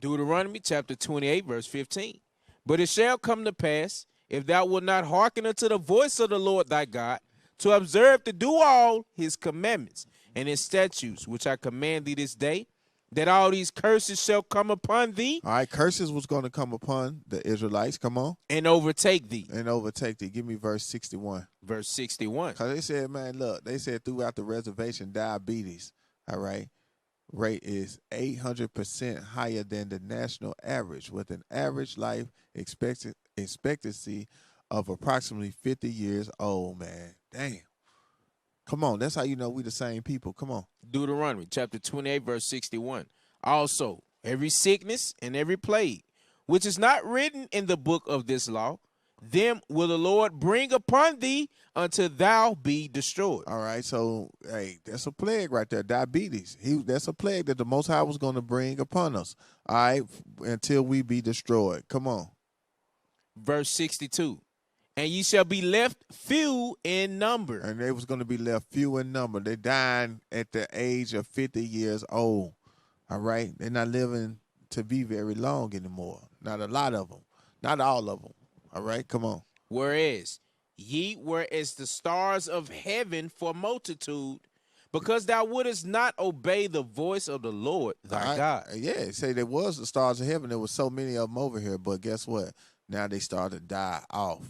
Deuteronomy chapter 28, verse 15. But it shall come to pass, if thou wilt not hearken unto the voice of the Lord thy God, to observe to do all his commandments and his statutes, which I command thee this day, that all these curses shall come upon thee. All right, curses was going to come upon the Israelites. Come on. And overtake thee. And overtake thee. Give me verse 61. Verse 61. Because they said, man, look, they said throughout the reservation, diabetes, all right, rate is 800% higher than the national average, with an average life expectancy of approximately 50 years old, man. Damn. Come on. That's how you know we the same people. Come on. Deuteronomy chapter 28, verse 61. Also, every sickness and every plague, which is not written in the book of this law, them will the Lord bring upon thee until thou be destroyed. All right. So, hey, that's a plague right there. Diabetes. That's a plague that the Most High was going to bring upon us. All right. Until we be destroyed. Come on. Verse 62. And ye shall be left few in number. And they was going to be left few in number. They dying at the age of 50 years old. All right? They're not living to be very long anymore. Not a lot of them. Not all of them. All right? Come on. Whereas ye were as the stars of heaven for multitude, because thou wouldest not obey the voice of the Lord thy God. Yeah, say there was the stars of heaven. There was so many of them over here, but guess what? Now they started to die off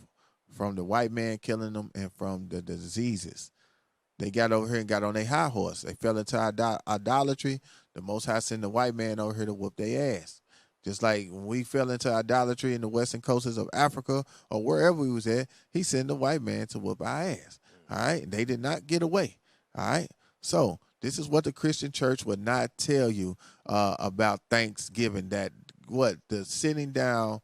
from the white man killing them and from the diseases. They got over here and got on their high horse. They fell into idolatry. The Most High sent the white man over here to whoop their ass. Just like when we fell into idolatry in the western coasts of Africa or wherever we was at, he sent the white man to whoop our ass. All right? They did not get away. All right? So this is what the Christian church would not tell you about Thanksgiving, that what the sitting down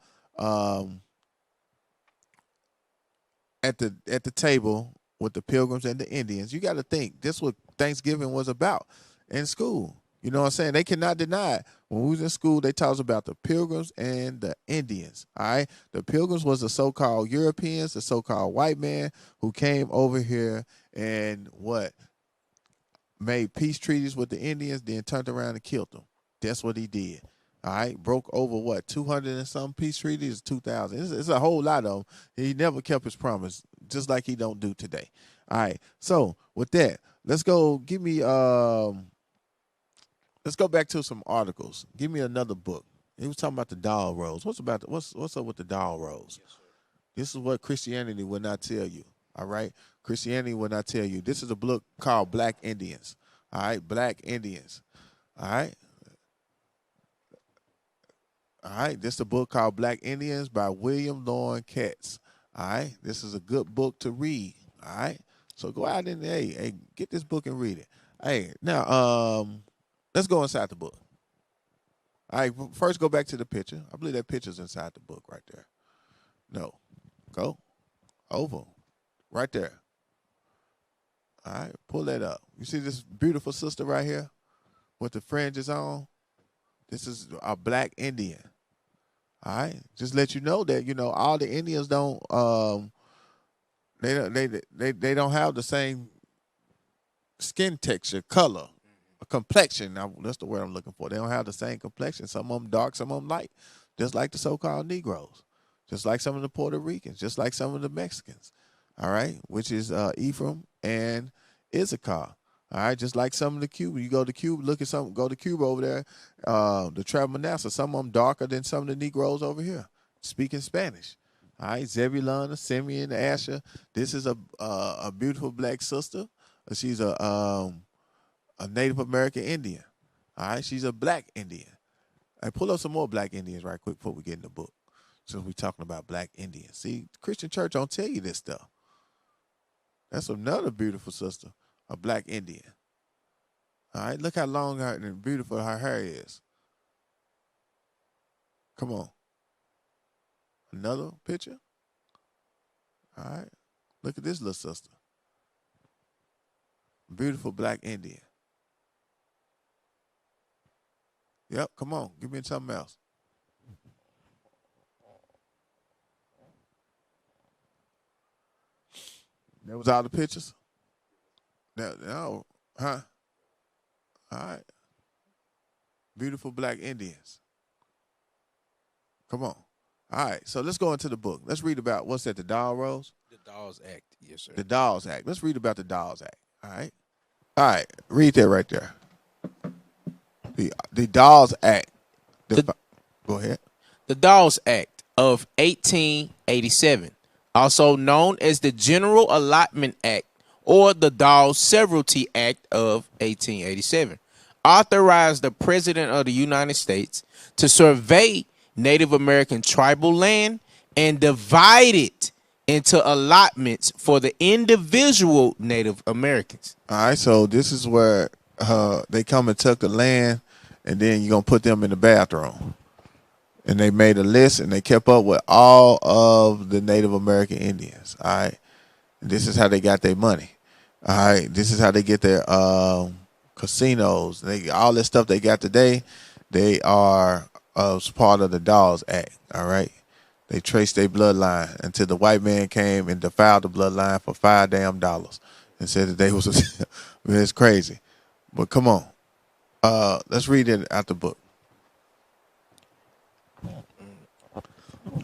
at the table with the Pilgrims and the Indians. You got to think this is what Thanksgiving was about in school. You know what I'm saying? They cannot deny it. When we was in school, they taught us about the Pilgrims and the Indians. All right, the Pilgrims was the so-called Europeans, the so-called white man who came over here and what made peace treaties with the Indians, then turned around and killed them. That's what he did. All right, broke over what 200 and some peace treaties, 2,000. It's a whole lot of them. He never kept his promise, just like he don't do today. All right, so with that, let's go. Let's go back to some articles. Give me another book. He was talking about the doll rose. What's up with the doll rose? Yes, this is what Christianity will not tell you. All right, Christianity will not tell you. This is a book called Black Indians. All right, Black Indians. All right. All right, this is a book called Black Indians by William Loren Katz. All right, this is a good book to read. All right, so go out and hey, get this book and read it. Hey, now let's go inside the book. All right, first go back to the picture. I believe that picture's inside the book right there. No, go over right there. All right, pull that up. You see this beautiful sister right here with the fringes on? This is a Black Indian. All right, just let you know that all the Indians don't they don't have the same skin texture, color, complexion. Now, that's the word I'm looking for. They don't have the same complexion. Some of them dark, some of them light, just like the so-called Negroes, just like some of the Puerto Ricans, just like some of the Mexicans. All right, which is Ephraim and Issachar. All right, just like some of the Cuba. You go to Cuba, look at some, go to Cuba over there, the tribe of Manasseh. Some of them darker than some of the Negroes over here, speaking Spanish. All right, Zebulon, Simeon, Asher. This is a beautiful black sister. She's a Native American Indian. All right, she's a Black Indian. I pull up some more Black Indians right quick before we get in the book, since we're talking about Black Indians. See, the Christian church don't tell you this stuff. That's another beautiful sister. A Black Indian. All right, look how long and beautiful her hair is. Come on. Another picture. All right, look at this little sister. Beautiful Black Indian. Yep, come on, give me something else. That was all the pictures? No, huh? All right. Beautiful Black Indians. Come on. All right, so let's go into the book. Let's read about, what's that, the Doll Rose? The Dolls Act, yes, sir. The Dolls Act. Let's read about the Dolls Act, all right? All right, read that right there. The Dolls Act. Go ahead. The Dolls Act of 1887, also known as the General Allotment Act or the Dolls Severalty Act of 1887, authorized the President of the United States to survey Native American tribal land and divide it into allotments for the individual Native Americans. All right, so this is where they come and took the land, and then you're going to put them in the bathroom. And they made a list, and they kept up with all of the Native American Indians, all right? And this is how they got their money, all right? This is how they get their casinos. All this stuff they got today, they are as part of the Dolls Act, all right? They traced their bloodline until the white man came and defiled the bloodline for $5 and said that they was. It's crazy, but come on, let's read it out the book. All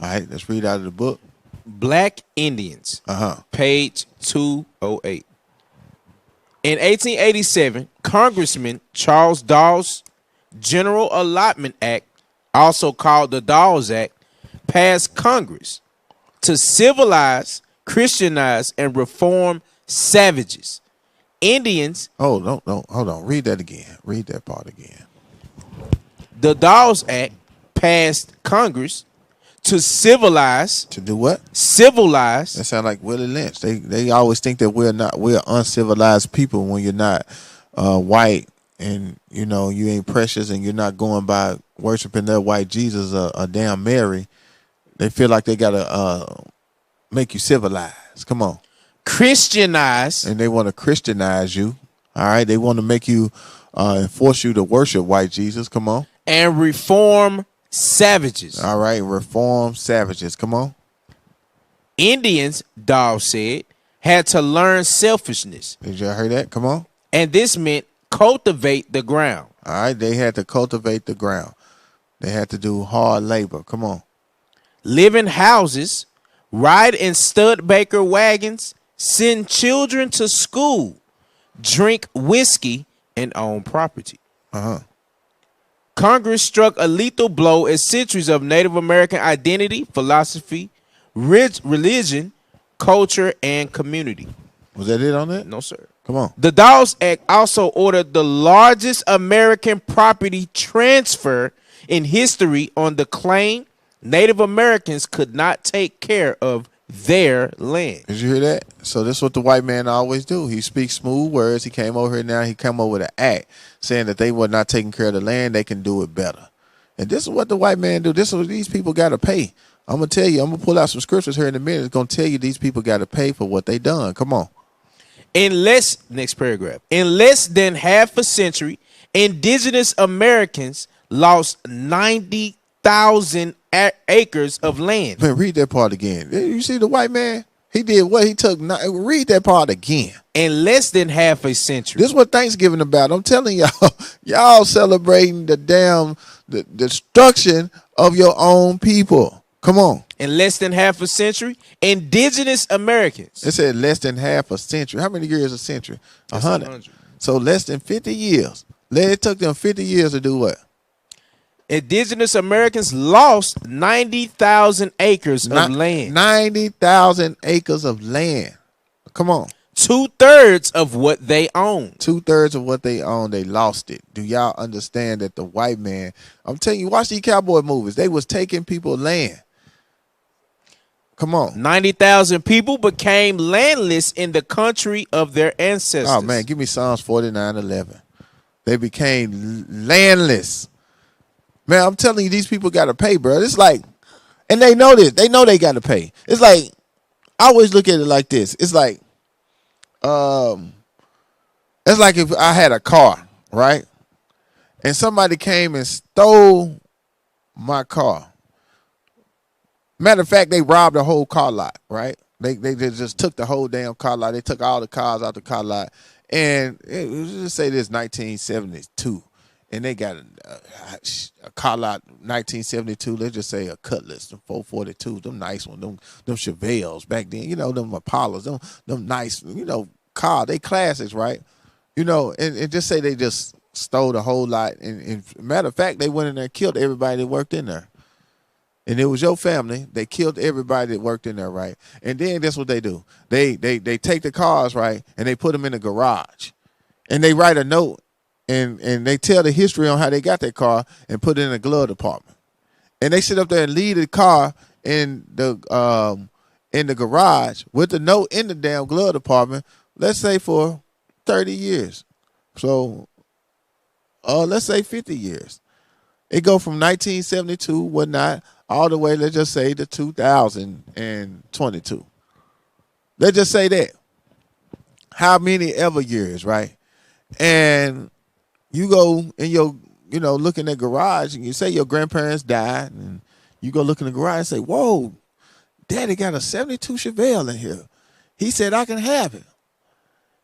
right, let's read out of the book. Black Indians, page 208. In 1887, Congressman Charles Dawes' General Allotment Act, also called the Dawes Act, passed Congress to civilize, Christianize, and reform savages. Indians. Oh, no, hold on. Read that again. Read that part again. The Dawes Act passed Congress to civilize. To do what? Civilize. That sounds like Willie Lynch. They always think that we're uncivilized people when you're not white and you ain't precious and you're not going by worshiping their white Jesus or damn Mary. They feel like they gotta make you civilized. Come on. Christianize. And they want to Christianize you. All right. They want to make you and force you to worship white Jesus. Come on. And reform savages. All right. Reform savages. Come on. Indians, Dawes said, had to learn selfishness. Did you hear that? Come on. And this meant cultivate the ground. All right. They had to cultivate the ground. They had to do hard labor. Come on. Live in houses, ride in Studebaker wagons, send children to school, drink whiskey, and own property. Congress struck a lethal blow at centuries of Native American identity, philosophy, religion, culture, and community. Was that it on that? No, sir. Come on. The Dawes Act also ordered the largest American property transfer in history on the claim Native Americans could not take care of their land. Did you hear that? So this is what the white man always do. He speaks smooth words. He came over here now. He come over with an act saying that they were not taking care of the land. They can do it better. And this is what the white man do. This is what these people got to pay. I'm going to tell you. I'm going to pull out some scriptures here in a minute. It's going to tell you these people got to pay for what they done. Come on. Next paragraph. In less than half a century, indigenous Americans lost 90,000 acres of land. Man, read that part again. You see the white man? He did what? He took. Read that part again. In less than half a century. This is what Thanksgiving about. I'm telling y'all, y'all celebrating the damn the destruction of your own people. Come on. In less than half a century, indigenous Americans. It said less than half a century. How many years a century? 100. So less than 50 years. It took them 50 years to do what? Indigenous Americans lost 90,000 acres of land. 90,000 acres of land. Come on. 2/3 of what they own. 2/3 of what they own, they lost it. Do y'all understand that the white man, I'm telling you, watch these cowboy movies. They was taking people's land. Come on. 90,000 people became landless in the country of their ancestors. Oh, man, give me Psalms 49:11. They became landless. Man, I'm telling you, these people got to pay, bro. It's like, and they know this. They know they got to pay. It's like, I always look at it like this. It's like if I had a car, right? And somebody came and stole my car. Matter of fact, they robbed the whole car lot, right? They just took the whole damn car lot. They took all the cars out the car lot. And let's just say this 1972. And they got a car lot 1972. Let's just say a Cutlass, them 442, them nice ones, them Chevelles back then. You know, them Impalas, them nice, car. They classics, right? And just say they just stole the whole lot. And matter of fact, they went in there and killed everybody that worked in there. And it was your family. They killed everybody that worked in there, right? And then that's what they do. They take the cars, right, and they put them in the garage. And they write a note. And they tell the history on how they got that car and put it in the glove department. And they sit up there and leave the car in the garage with the note in the damn glove department, let's say for 30 years. So let's say 50 years. It go from 1972, whatnot, all the way, let's just say, to 2022. Let's just say that. How many ever years, right? And you go in your, look in the garage and you say your grandparents died and You go look in the garage and say, whoa, Daddy got a 72 Chevelle in here. He said I can have it.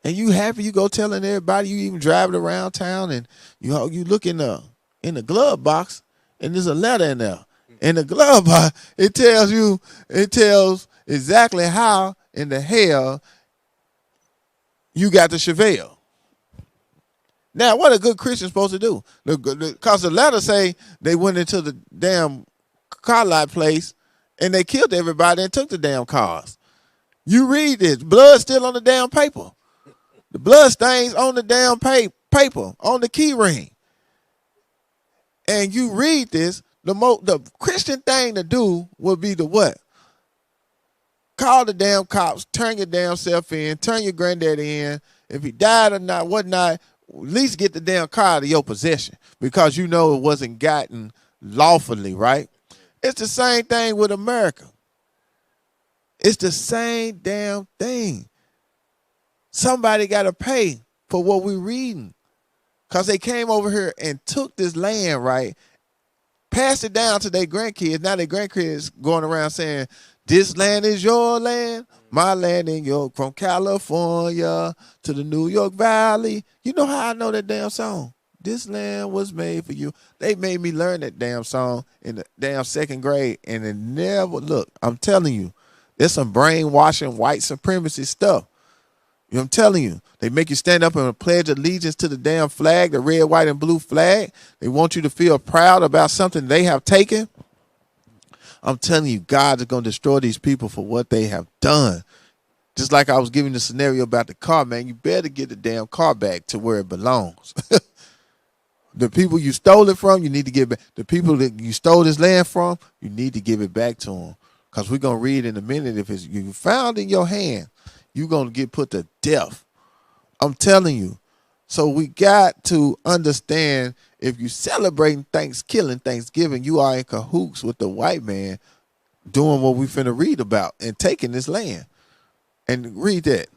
And you happy, you go telling everybody, you even drive it around town, and you look in the glove box, and there's a letter in there. In the glove box, it tells exactly how in the hell you got the Chevelle. Now, what a good Christian supposed to do? Because the letter say they went into the damn car lot place and they killed everybody and took the damn cars. You read this, blood still on the damn paper. The blood stains on the damn paper, on the key ring. And you read this, the Christian thing to do would be to what? Call the damn cops, turn your damn self in, turn your granddaddy in. If he died or not, whatnot, at least get the damn car out of your possession because you know it wasn't gotten lawfully, right? It's the same thing with America. It's the same damn thing. Somebody got to pay for what we're reading because they came over here and took this land, right? Passed it down to their grandkids. Now their grandkids going around saying, this land is your land, my land in your, from California to the New York Valley. You know how I know that damn song? This land was made for you. They made me learn that damn song in the damn second grade, and it never, look, I'm telling you, there's some brainwashing white supremacy stuff. You know what I'm telling you? They make you stand up and pledge allegiance to the damn flag, the red, white, and blue flag. They want you to feel proud about something they have taken. I'm telling you, God is going to destroy these people for what they have done. Just like I was giving the scenario about the car, man, you better get the damn car back to where it belongs. The people you stole it from, you need to give it back. The people that you stole this land from, you need to give it back to them. Because we're going to read in a minute, if it's you found in your hand, you're going to get put to death. I'm telling you. So we got to understand, if you celebrating Thanksgiving, you are in cahoots with the white man doing what we finna read about and taking this land. And read that.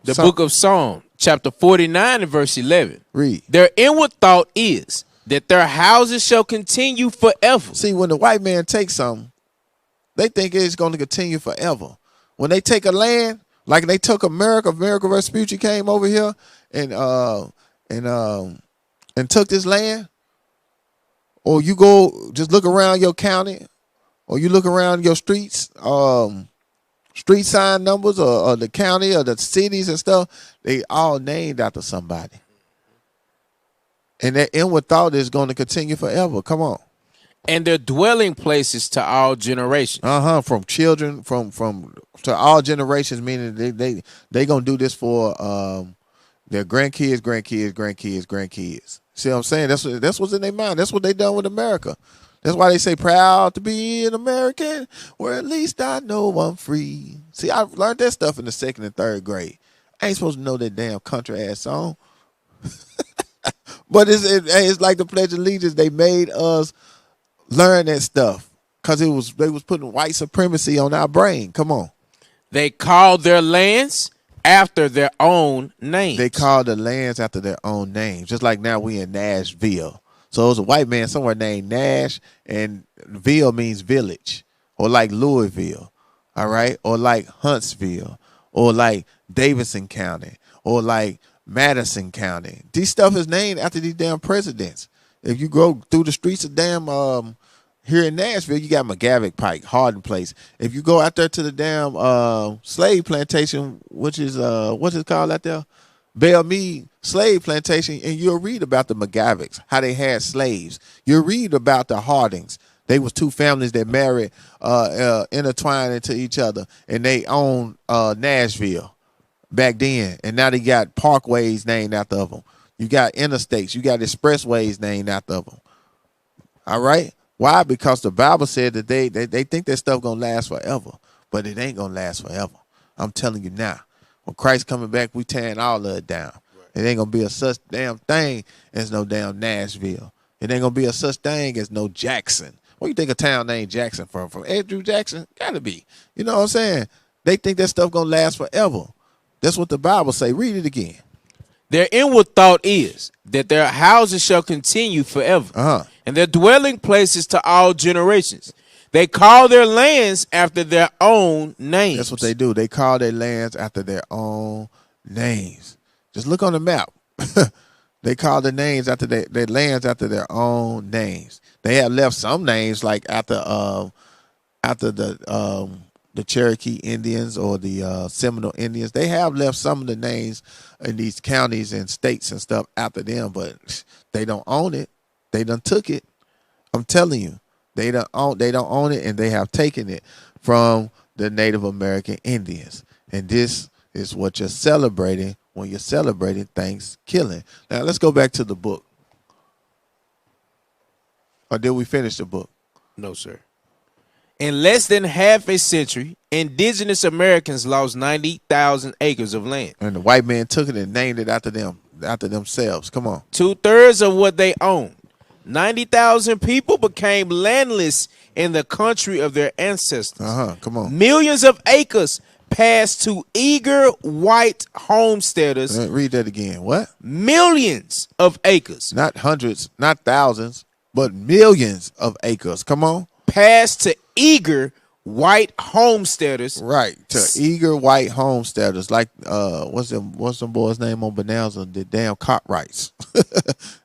The book of Psalm, chapter 49 and verse 11. Read. Their inward thought is that their houses shall continue forever. See, when the white man takes something, they think it's going to continue forever. When they take a land, like they took America Vespucci came over here and took this land, or you go just look around your county, or you look around your streets, street sign numbers, or the county or the cities and stuff, they all named after somebody. And that inward thought is going to continue forever. Come on. And their dwelling places to all generations. From children, from to all generations, meaning they gonna do this for their grandkids. See what I'm saying? That's what's in their mind. That's what they done with America. That's why they say proud to be an American, or at least I know I'm free. See, I learned that stuff in the 2nd and 3rd grade. I ain't supposed to know that damn country ass song. But it's like the Pledge of Allegiance. They made us learn that stuff because they was putting white supremacy on our brain. Come on. They called their lands after their own names. They called the lands after their own names. Just like now we in Nashville. So it was a white man somewhere named Nash, and Ville means village, or like Louisville, all right, or like Huntsville, or like Davidson County, or like Madison County. These stuff is named after these damn presidents. If you go through the streets of damn here in Nashville, you got McGavick Pike, Hardin Place. If you go out there to the damn slave plantation, which is what's it called out there? Belle Meade slave plantation, and you'll read about the McGavicks, how they had slaves. You'll read about the Hardings. They was two families that married, intertwined into each other, and they owned Nashville back then. And now they got parkways named after them. You got interstates. You got expressways named after them. All right? Why? Because the Bible said that they think that stuff going to last forever. But it ain't going to last forever. I'm telling you now. When Christ coming back, we tearing all of it down. Right. It ain't going to be a such damn thing as no damn Nashville. It ain't going to be a such thing as no Jackson. What do you think a town named Jackson from? From Andrew Jackson? Got to be. You know what I'm saying? They think that stuff going to last forever. That's what the Bible say. Read it again. Their inward thought is that their houses shall continue forever, and their dwelling places to all generations. They call their lands after their own names. That's what they do. They call their lands after their own names. Just look on the map. They call their names after their lands after their own names. They have left some names like after the Cherokee Indians or the Seminole Indians. They have left some of the names in these counties and states and stuff after them, but they don't own it. They done took it. I'm telling you, they don't own it, and they have taken it from the Native American Indians. And this is what you're celebrating when you're celebrating Thanksgiving. Now let's go back to the book. Or did we finish the book? No, sir. In less than half a century, indigenous Americans lost 90,000 acres of land. And the white man took it and named it after themselves. Come on. 2/3 of what they owned. 90,000 people became landless in the country of their ancestors. Come on. Millions of acres passed to eager white homesteaders. Read that again. What? Millions of acres. Not hundreds, not thousands, but millions of acres. Come on. Passed to eager white homesteaders. Right. To eager white homesteaders. Like what's them boy's name on Bonanza? The damn Cartwrights.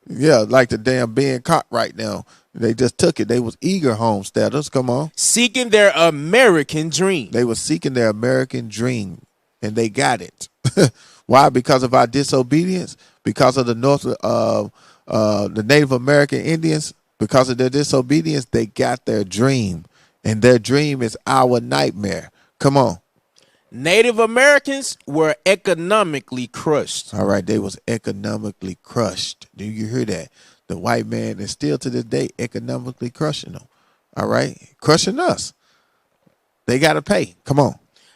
Yeah, like the damn Ben Cartwright now. They just took it. They was eager homesteaders. Come on. Seeking their American dream. They were seeking their American dream, and they got it. Why? Because of our disobedience. Because of the Native American Indians. Because of their disobedience, they got their dream, and their dream is our nightmare. Come on. Native Americans were economically crushed. All right, they was economically crushed. Do you hear that? The white man is still to this day economically crushing them. All right, crushing us. They got to pay. Come on.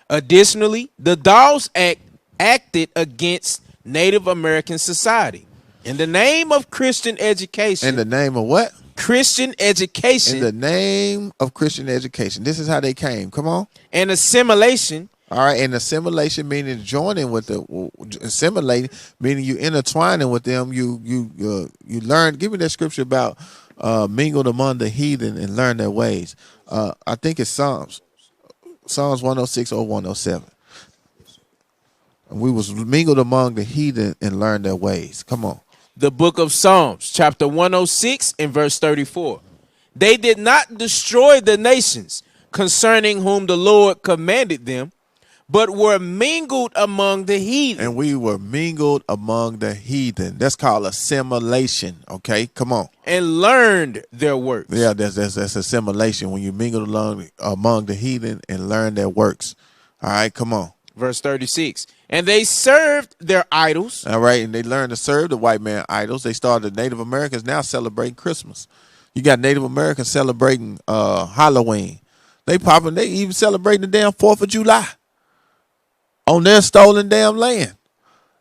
Additionally, the Dawes Act acted against Native American society in the name of Christian education. In the name of what? Christian education. In the name of Christian education. This is how they came. Come on. And assimilation. All right, and assimilation meaning joining with the assimilating, meaning you intertwining with them. You learn. Give me that scripture about mingled among the heathen and learn their ways. I think it's Psalms 106 or 107. And we was mingled among the heathen and learn their ways. Come on. The book of Psalms, chapter 106 and verse 34. They did not destroy the nations concerning whom the Lord commanded them, but were mingled among the heathen. And we were mingled among the heathen. That's called assimilation. Okay, come on. And learned their works. Yeah, that's assimilation when you mingle among the heathen and learn their works. All right, come on. Verse 36. And they served their idols. All right, and they learned to serve the white man idols. They started Native Americans now celebrating Christmas. You got Native Americans celebrating Halloween. They even celebrating the damn 4th of July on their stolen damn land.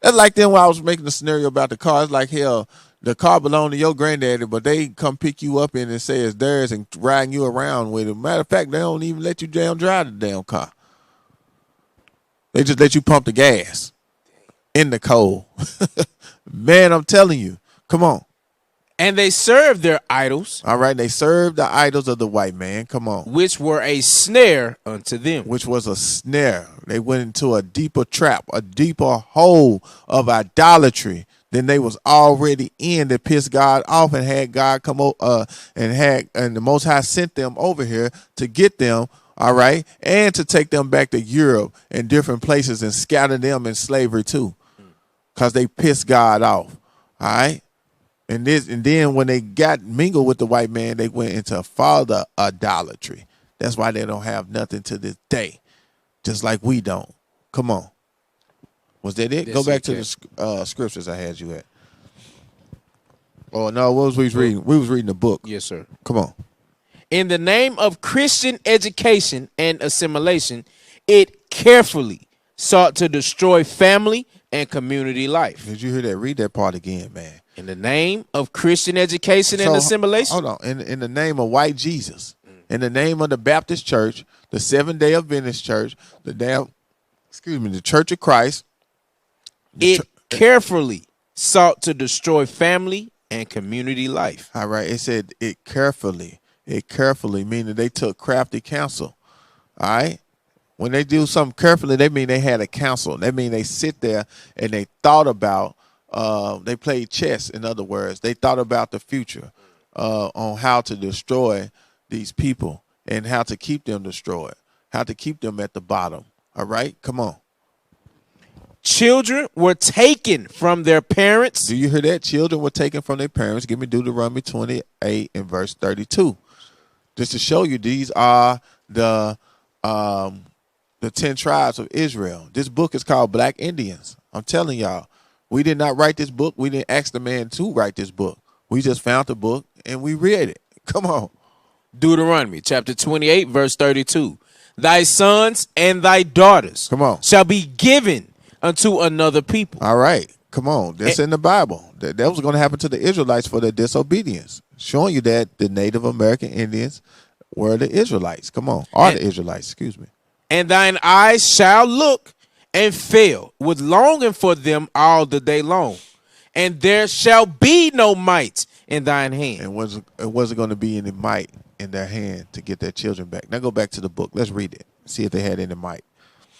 That's like them when I was making the scenario about the car. It's like, hell, the car belonged to your granddaddy, but they come pick you up in and say it's theirs and riding you around with it. Matter of fact, they don't even let you damn drive the damn car. They just let you pump the gas in the cold. Man, I'm telling you. Come on. And they served their idols. All right. They served the idols of the white man. Come on. Which were a snare unto them. Which was a snare. They went into a deeper trap, a deeper hole of idolatry than they was already in that pissed God off and had God come over and the Most High sent them over here to get them. All right. And to take them back to Europe and different places and scatter them in slavery too. Because they pissed God off. All right. And then when they got mingled with the white man, they went into further idolatry. That's why they don't have nothing to this day. Just like we don't. Come on. Was that it? Yes, Go back to the scriptures I had you at. Oh, no. What was we reading? We was reading the book. Yes, sir. Come on. In the name of Christian education and assimilation, it carefully sought to destroy family and community life. Did you hear that? Read that part again, man. In the name of Christian education and assimilation. Hold on. In the name of white Jesus, in the name of the Baptist Church, the Seventh-day Adventist Church, the Church of Christ. It carefully sought to destroy family and community life. All right. It said it carefully. it carefully, meaning they took crafty counsel. All right. When they do something carefully, they mean they had a counsel. They mean they sit there and they thought about, they played chess, in other words. They thought about the future on how to destroy these people and how to keep them destroyed, how to keep them at the bottom. All right? Come on. Children were taken from their parents. Do you hear that? Children were taken from their parents. Give me Deuteronomy 28 and verse 32. Just to show you, these are the 10 tribes of Israel. This book is called Black Indians. I'm telling y'all, we did not write this book. We didn't ask the man to write this book. We just found the book and we read it. Come on. Deuteronomy chapter 28, verse 32. Thy sons and thy daughters Come on. shall be given unto another people. All right. Come on. That's in the Bible. That was going to happen to the Israelites for their disobedience. Showing you that the Native American Indians were the Israelites. Come on. The Israelites. Excuse me. And thine eyes shall look and fail with longing for them all the day long. And there shall be no might in thine hand. And wasn't going to be any might in their hand to get their children back. Now go back to the book. Let's read it. See if they had any might.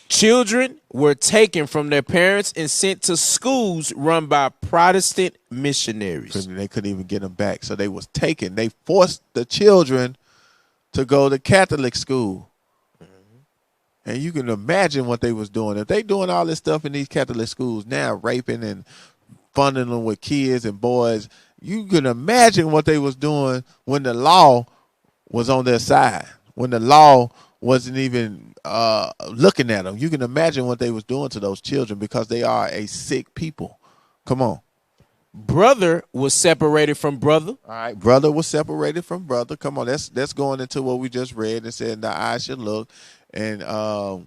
Children were taken from their parents and sent to schools run by Protestant missionaries. They couldn't even get them back. So they was taken. They forced the children to go to Catholic school. And you can imagine what they was doing. If they doing all this stuff in these Catholic schools now, raping and funding them with kids and boys, you can imagine what they was doing when the law was on their side, when the law wasn't even looking at them. You can imagine what they was doing to those children because they are a sick people. Come on. Brother was separated from brother. All right. Brother was separated from brother. Come on. That's going into what we just read and said, the eyes should look and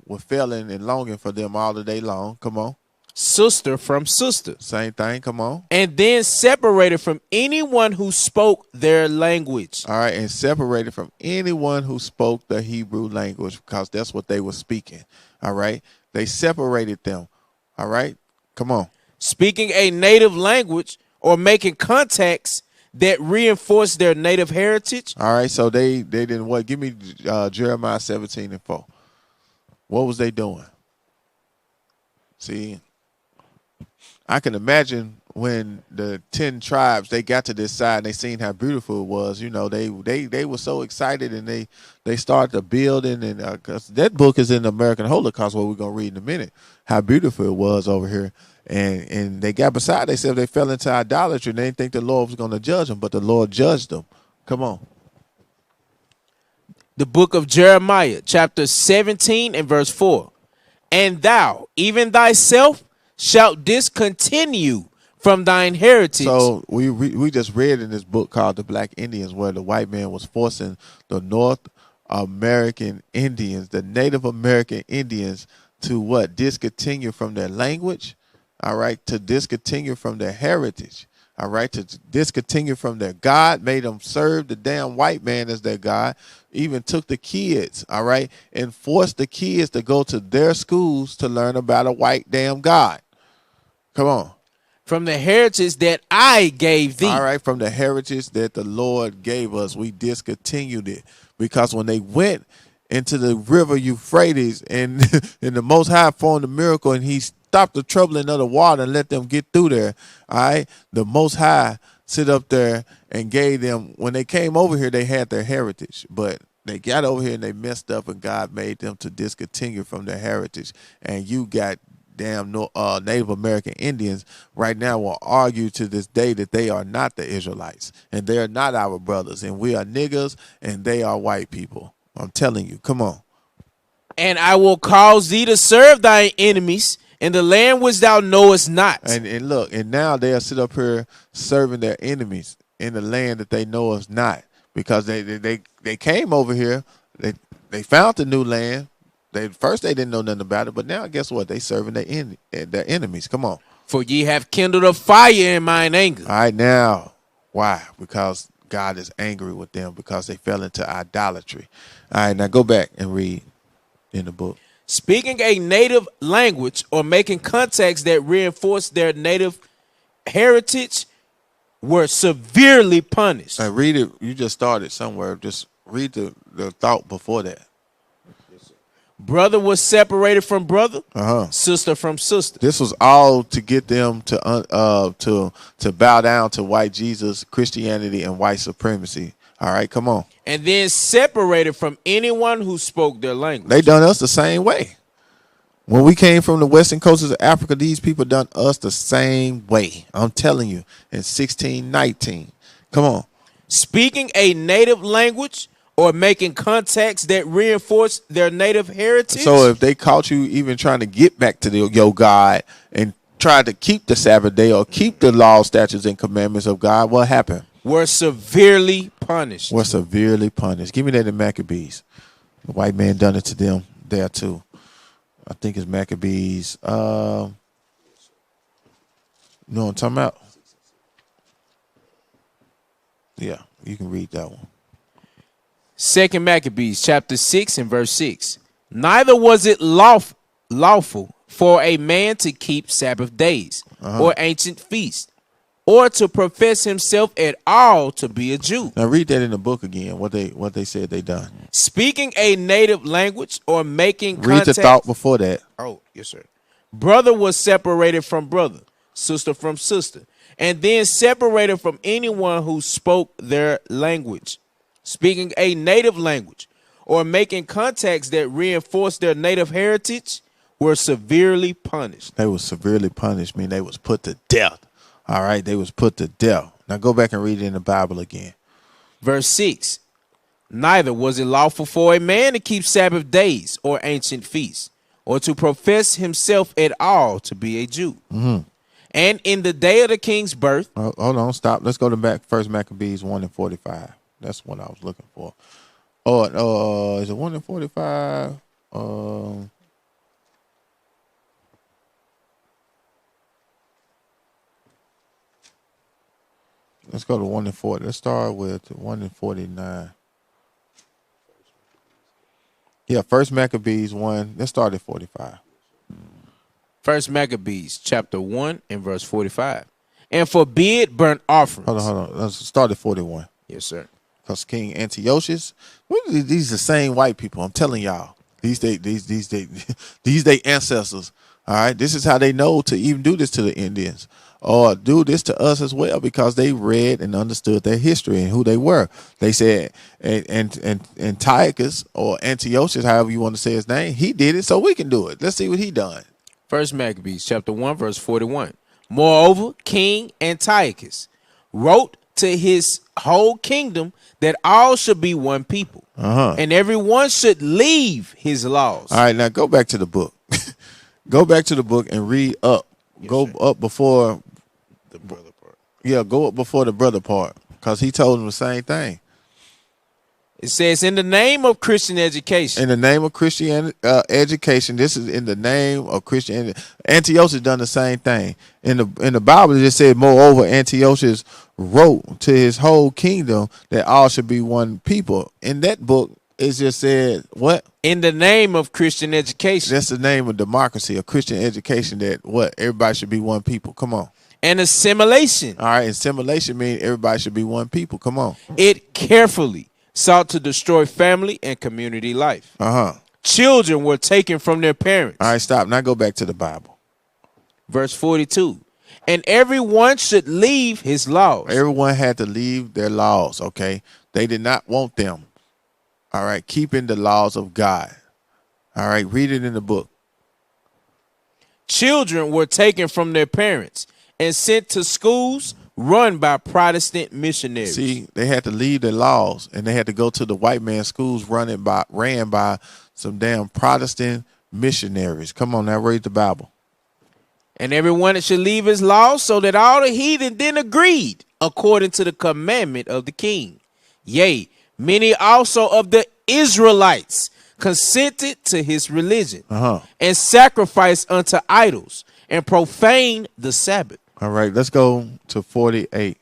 were failing and longing for them all the day long. Come on. Sister from sister. Same thing. Come on. And then separated from anyone who spoke their language. All right. And separated from anyone who spoke the Hebrew language because that's what they were speaking. All right. They separated them. All right. Come on. Speaking a native language or making contacts that reinforce their native heritage. All right. So they didn't what? Give me Jeremiah 17 and 4. What was they doing? See, I can imagine when the 10 tribes, they got to this side and they seen how beautiful it was. You know, they were so excited and they started to building and cause that book is in the American Holocaust, what we're going to read in a minute, how beautiful it was over here. And they got beside themselves. They fell into idolatry and they didn't think the Lord was going to judge them, but the Lord judged them. Come on. The book of Jeremiah, chapter 17 and verse 4. And thou, even thyself, shalt discontinue from thine heritage. So we just read in this book called The Black Indians where the white man was forcing the North American Indians, the Native American Indians, to what? Discontinue from their language, all right, to discontinue from their heritage, all right, to discontinue from their God, made them serve the damn white man as their God, even took the kids, all right, and forced the kids to go to their schools to learn about a white damn God. Come on. From the heritage that I gave thee. All right, from the heritage that the Lord gave us, we discontinued it. Because when they went into the river Euphrates and, and the Most High formed a miracle and he stopped the troubling of the water and let them get through there, all right, the Most High sit up there and gave them, when they came over here, they had their heritage. But they got over here and they messed up and God made them to discontinue from their heritage. And you got damn Native American Indians right now will argue to this day that they are not the Israelites and they are not our brothers and we are niggers and they are white people. I'm telling you, come on. And I will cause thee to serve thy enemies in the land which thou knowest not. And look, and now they'll sit up here serving their enemies in the land that they know is not, because they came over here, they found the new land. First they didn't know nothing about it, but now guess what? They serving their enemies. Come on. For ye have kindled a fire in mine anger. All right, now, why? Because God is angry with them because they fell into idolatry. All right, now go back and read in the book. Speaking a native language or making contacts that reinforce their native heritage were severely punished. Read it. You just started somewhere. Just read the thought before that. Brother was separated from brother, sister from sister. This was all to get them to bow down to white Jesus, Christianity, and white supremacy. All right, come on. And then separated from anyone who spoke their language. They done us the same way. When we came from the western coasts of Africa, these people done us the same way. I'm telling you, in 1619. Come on. Speaking a native language or making contacts that reinforce their native heritage. So if they caught you even trying to get back to your God and try to keep the Sabbath day or keep the law, statutes, and commandments of God, what happened? Were severely punished. Were severely punished. Give me that in Maccabees. The white man done it to them there too. I think it's Maccabees. You know what I'm talking about? Yeah, you can read that one. 2 Maccabees chapter 6 and verse 6. Neither was it lawful for a man to keep Sabbath days or ancient feasts, or to profess himself at all to be a Jew. Now read that in the book again, what they said they done. Speaking a native language or making Read contact. the thought before that. Oh, yes, sir. Brother was separated from brother, sister from sister, and then separated from anyone who spoke their language. Speaking a native language or making contacts that reinforce their native heritage were severely punished. They was severely punished, mean they was put to death. All right, they was put to death. Now go back and read it in the Bible again. Verse 6. Neither was it lawful for a man to keep Sabbath days or ancient feasts, or to profess himself at all to be a Jew. And in the day of the king's birth. Hold on, stop. Let's go to First Maccabees 1 and 45. That's what I was looking for. Oh, is it 1 and 45? Let's go to 1 and 40. Let's start with 1 and 49. Yeah, First Maccabees 1. Let's start at 45. First Maccabees chapter 1 and verse 45. And forbid burnt offerings. Hold on. Let's start at 41. Yes, sir. Because King Antiochus, these are the same white people. I'm telling y'all. These they ancestors. All right. This is how they know to even do this to the Indians or do this to us as well, because they read and understood their history and who they were. They said and Antiochus or Antiochus, however you want to say his name, he did it, so we can do it. Let's see what he done. First Maccabees chapter 1 verse 41. Moreover, King Antiochus wrote to his whole kingdom that all should be one people, and everyone should leave his laws. All right, now go back to the book. Go back to the book and read up. Yes, go sir. Up before the brother part. Yeah, go up before the brother part, because he told them the same thing. It says, in the name of Christian education. In the name of Christian education. This is in the name of Christianity. Antiochus done the same thing. In the Bible, it just said, moreover, Antiochus wrote to his whole kingdom that all should be one people. In that book, it just said, what? In the name of Christian education. That's the name of democracy, of Christian education, that what? Everybody should be one people. Come on. And assimilation. All right, assimilation means everybody should be one people. Come on. It carefully sought to destroy family and community life. Children were taken from their parents. All right, stop. Now go back to the Bible. Verse 42. And everyone should leave his laws. Everyone had to leave their laws, okay? They did not want them, all right, keeping the laws of God. All right, read it in the book. Children were taken from their parents and sent to schools run by Protestant missionaries. See, they had to leave their laws, and they had to go to the white man's schools ran by some damn Protestant missionaries. Come on now, read the Bible. And everyone should leave his laws, so that all the heathen then agreed according to the commandment of the king. Yea, many also of the Israelites consented to his religion and sacrificed unto idols and profaned the Sabbath. All right, let's go to 48.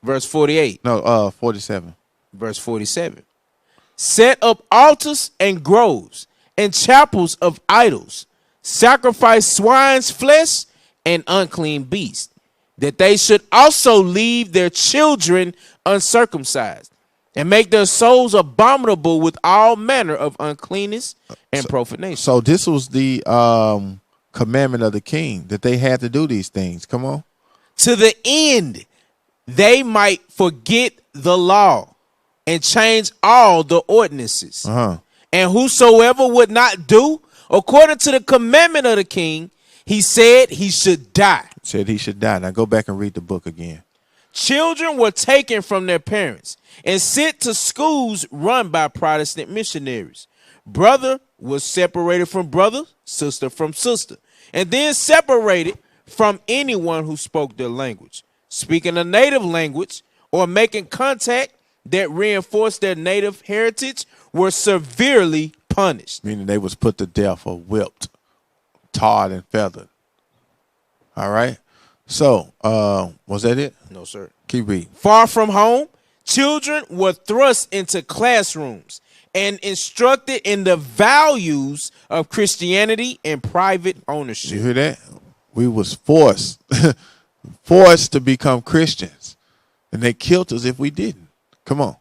Verse 48. No, 47. Verse 47. Set up altars and groves and chapels of idols, sacrifice swine's flesh and unclean beasts, that they should also leave their children uncircumcised, and make their souls abominable with all manner of uncleanness and profanation. So this was the commandment of the king, that they had to do these things. Come on. To the end they might forget the law and change all the ordinances. And whosoever would not do according to the commandment of the king, he said he should die. Said he should die. Now go back and read the book again. Children were taken from their parents and sent to schools run by Protestant missionaries. Brother was separated from brother, sister from sister, and then separated from anyone who spoke their language. Speaking a native language or making contact that reinforced their native heritage were severely punished. Meaning they was put to death or whipped, tarred and feathered. All right. So, was that it? No, sir. Keep reading. Far from home, children were thrust into classrooms and instructed in the values of Christianity and private ownership. You hear that? We was forced, forced to become Christians, and they killed us if we didn't. Come on.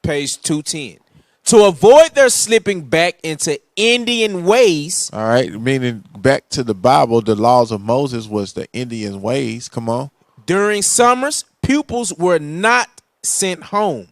Page 210. To avoid their slipping back into Indian ways. All right, meaning back to the Bible, the laws of Moses was the Indian ways. Come on. During summers, pupils were not sent home.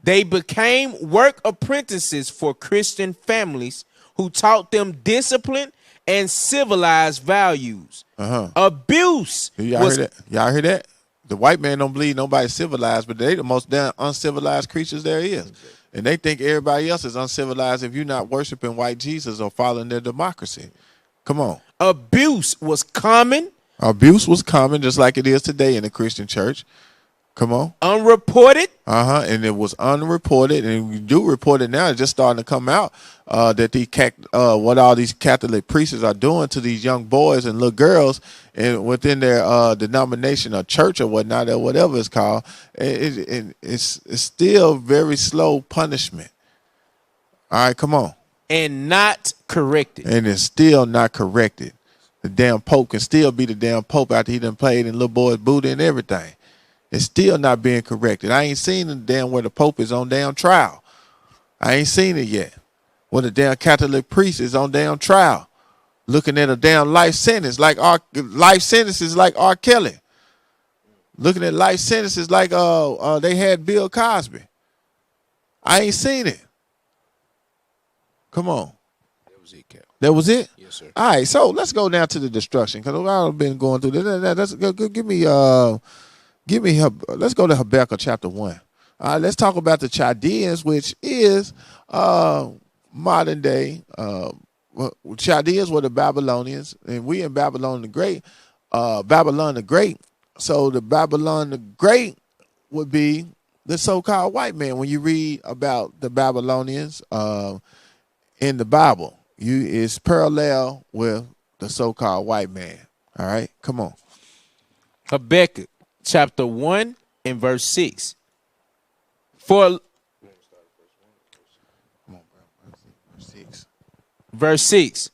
They became work apprentices for Christian families who taught them discipline and civilized values. Abuse. Y'all hear that? Y'all hear that? The white man don't believe nobody civilized, but they the most damn uncivilized creatures there is. And they think everybody else is uncivilized if you're not worshiping white Jesus or following their democracy. Come on. Abuse was common. Abuse was common, just like it is today in the Christian church. Come on. Unreported. And it was unreported, and we do report it now. It's just starting to come out that what all these Catholic priests are doing to these young boys and little girls, and within their denomination or church or whatnot, or whatever it's called. It's still very slow punishment. All right, come on. And not corrected. And it's still not corrected. The damn Pope can still be the damn Pope after he done played in little boys' booty and everything. It's still not being corrected. I ain't seen the damn where the Pope is on damn trial. I ain't seen it yet. Where the damn Catholic priest is on damn trial, looking at a damn life sentence like life sentences like R. Kelly. Looking at life sentences like they had Bill Cosby. I ain't seen it. Come on. That was it, Cap. That was it? Yes, sir. All right, so let's go down to the destruction, because I've been going through this. Let's go, let's go to Habakkuk chapter 1. All right, let's talk about the Chaldeans, which is modern day. Chaldeans were the Babylonians, and we in Babylon the Great. Babylon the Great. So the Babylon the Great would be the so-called white man. When you read about the Babylonians in the Bible, it's parallel with the so-called white man. All right, come on. Habakkuk chapter 1 and verse 6. Verse 6.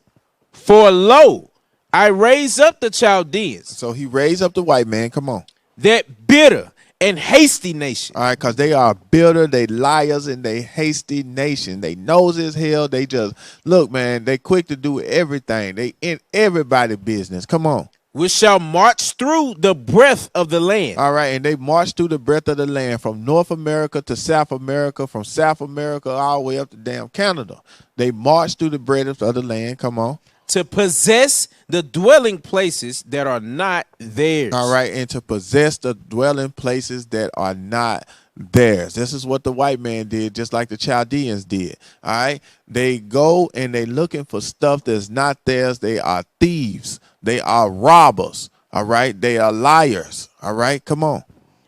For lo, I raise up the Chaldeans. So he raised up the white man. Come on. That bitter and hasty nation. All right, because they are bitter, they liars, and they hasty nation. They nosy as hell. They just, look, man, they quick to do everything. They in everybody's business. Come on. Which shall march through the breadth of the land. All right, and they march through the breadth of the land from North America to South America, from South America all the way up to damn Canada. They march through the breadth of the land. Come on. To possess the dwelling places that are not theirs. All right, and to possess the dwelling places that are not theirs. This is what the white man did, just like the Chaldeans did. All right, they go and they looking for stuff that's not theirs. They are thieves. They are robbers. All right, they are liars. All right, come on.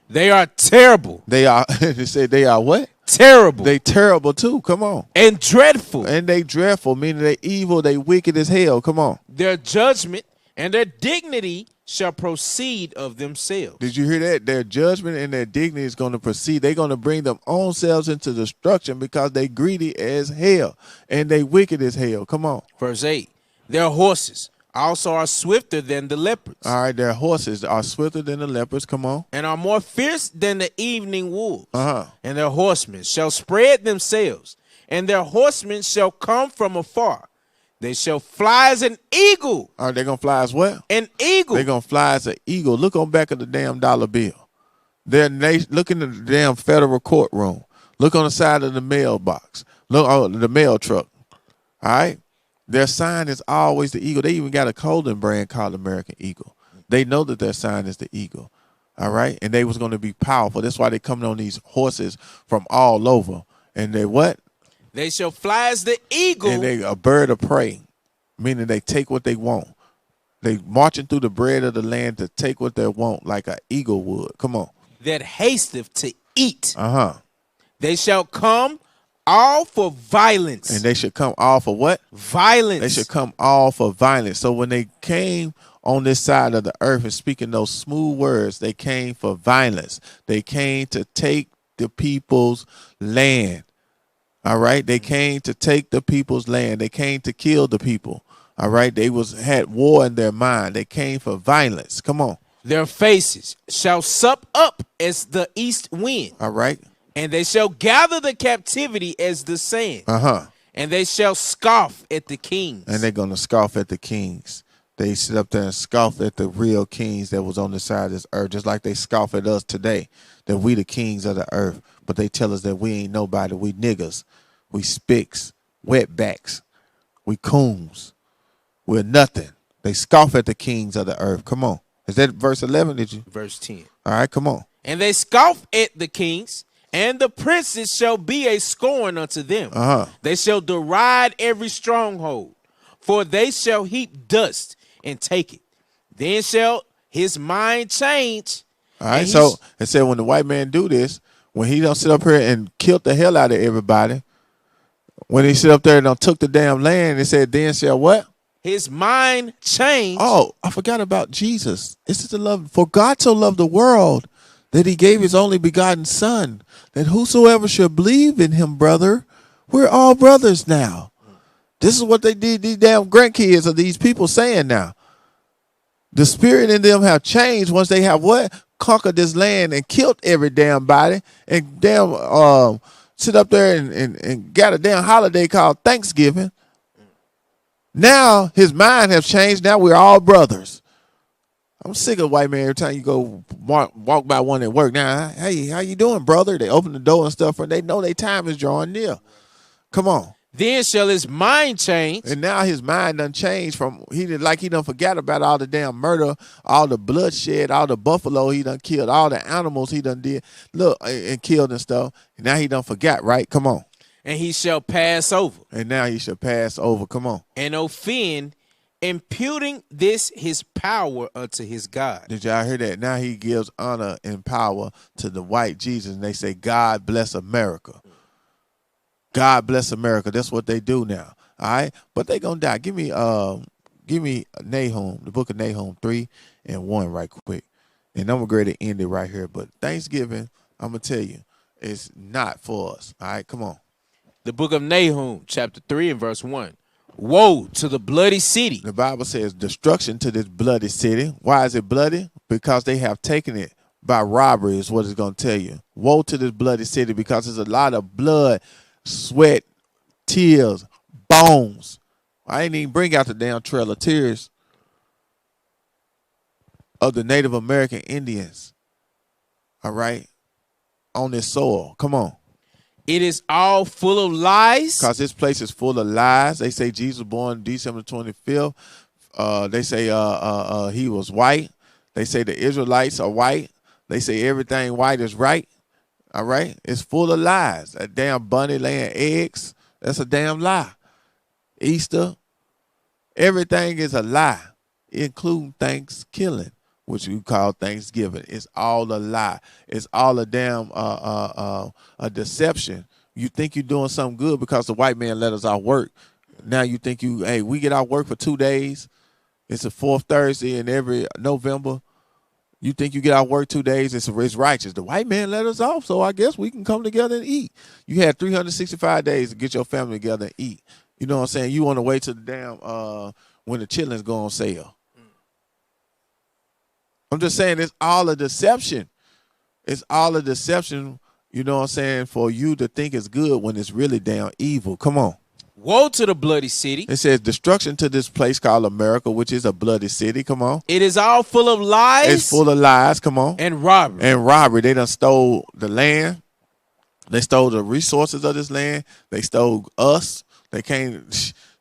They are terrible. They are. They said they are what? Terrible. They terrible too. Come on. And dreadful. And they dreadful, meaning they evil. They wicked as hell. Come on. Their judgment and their dignity shall proceed of themselves. Did you hear that? Their judgment and their dignity is going to proceed. They're going to bring them own selves into destruction because they greedy as hell and they wicked as hell. Come on. Verse 8. Their horses also are swifter than the leopards, All right, their horses are swifter than the leopards. Come on. and are more fierce than the evening wolves. Uh-huh. And their horsemen shall spread themselves, and their horsemen shall come from afar. They shall fly as an eagle. Are they going to fly as well? An eagle. They're going to fly as an eagle. Look on back of the damn dollar bill. Look in the damn federal courtroom. Look on the side of the mailbox. Look on the mail truck. All right? Their sign is always the eagle. They even got a clothing brand called American Eagle. They know that their sign is the eagle. All right? And they was going to be powerful. That's why they coming on these horses from all over. And they what? They shall fly as the eagle. And they a bird of prey, meaning they take what they want. They marching through the bread of the land to take what they want like an eagle would. Come on. That hasteth to eat. Uh-huh. They shall come all for violence. And they should come all for what? Violence. They should come all for violence. So when they came on this side of the earth and speaking those smooth words, they came for violence. They came to take the people's land. All right. They came to take the people's land. They came to kill the people. All right. They had war in their mind. They came for violence. Come on. Their faces shall sup up as the east wind. All right. And they shall gather the captivity as the sand. Uh-huh. And they shall scoff at the kings. And they're going to scoff at the kings. They sit up there and scoff at the real kings that was on the side of this earth, just like they scoff at us today, that we the kings of the earth. But they tell us that we ain't nobody. We niggas. We spicks, wetbacks. We coons. We're nothing. They scoff at the kings of the earth. Come on. Is that verse 11, did you? Verse 10. All right, come on. And they scoff at the kings, and the princes shall be a scorn unto them. Uh-huh. They shall deride every stronghold, for they shall heap dust and take it. Then shall his mind change. All right, so it said when the white man do this, when he don't sit up here and kill the hell out of everybody, when he sit up there and don't took the damn land, it said then shall what? His mind change. Oh, I forgot about Jesus. This is the love. For God so loved the world that he gave his only begotten son, that whosoever should believe in him, brother, we're all brothers now. This is what they did, these damn grandkids of these people saying now. The spirit in them have changed once they have what? Conquered this land and killed every damn body and damn sit up there and got a damn holiday called Thanksgiving. Now his mind has changed. Now we're all brothers. I'm sick of white man every time you go walk by one at work. Now, hey, how you doing, brother? They open the door and stuff, and they know their time is drawing near. Come on. Then shall his mind change. And now his mind done changed from he done forgot about all the damn murder, all the bloodshed, all the buffalo he done killed, all the animals he done did, look, and killed and stuff. And now he done forgot, right? Come on. And he shall pass over. And now he shall pass over. Come on. And offend, imputing this his power unto his God. Did y'all hear that? Now he gives honor and power to the white Jesus, and they say, God bless America. God bless America. That's what they do now. All right. But they gonna die. Give me Nahum, the book of Nahum 3:1 right quick. And I'm gonna to end it right here. But Thanksgiving, I'm gonna tell you, it's not for us. All right, come on. The book of Nahum, chapter 3 and verse 1. Woe to the bloody city. The Bible says destruction to this bloody city. Why is it bloody? Because they have taken it by robbery is what it's gonna tell you. Woe to this bloody city because there's a lot of blood, sweat, tears, bones. I ain't even bring out the damn trail of tears of the Native American Indians. All right. On this soil. Come on. It is all full of lies. Because this place is full of lies. They say Jesus was born December 25th. They say he was white. They say the Israelites are white. They say everything white is right. All right. It's full of lies. That damn bunny laying eggs. That's a damn lie. Easter. Everything is a lie, including Thanksgiving, which we call Thanksgiving. It's all a lie. It's all a damn a deception. You think you're doing something good because the white man let us out work. Now you think we get out work for 2 days. It's the fourth Thursday in every November. You think you get out work 2 days, it's righteous. The white man let us off, so I guess we can come together and eat. You had 365 days to get your family together and eat. You know what I'm saying? You want to wait till the damn when the chitlins go on sale. I'm just saying it's all a deception. It's all a deception, you know what I'm saying, for you to think it's good when it's really damn evil. Come on. Woe to the bloody city. It says destruction to this place called America, which is a bloody city. Come on. It is all full of lies. It's full of lies. Come on. And robbery. And robbery. They done stole the land. They stole the resources of this land. They stole us. They came.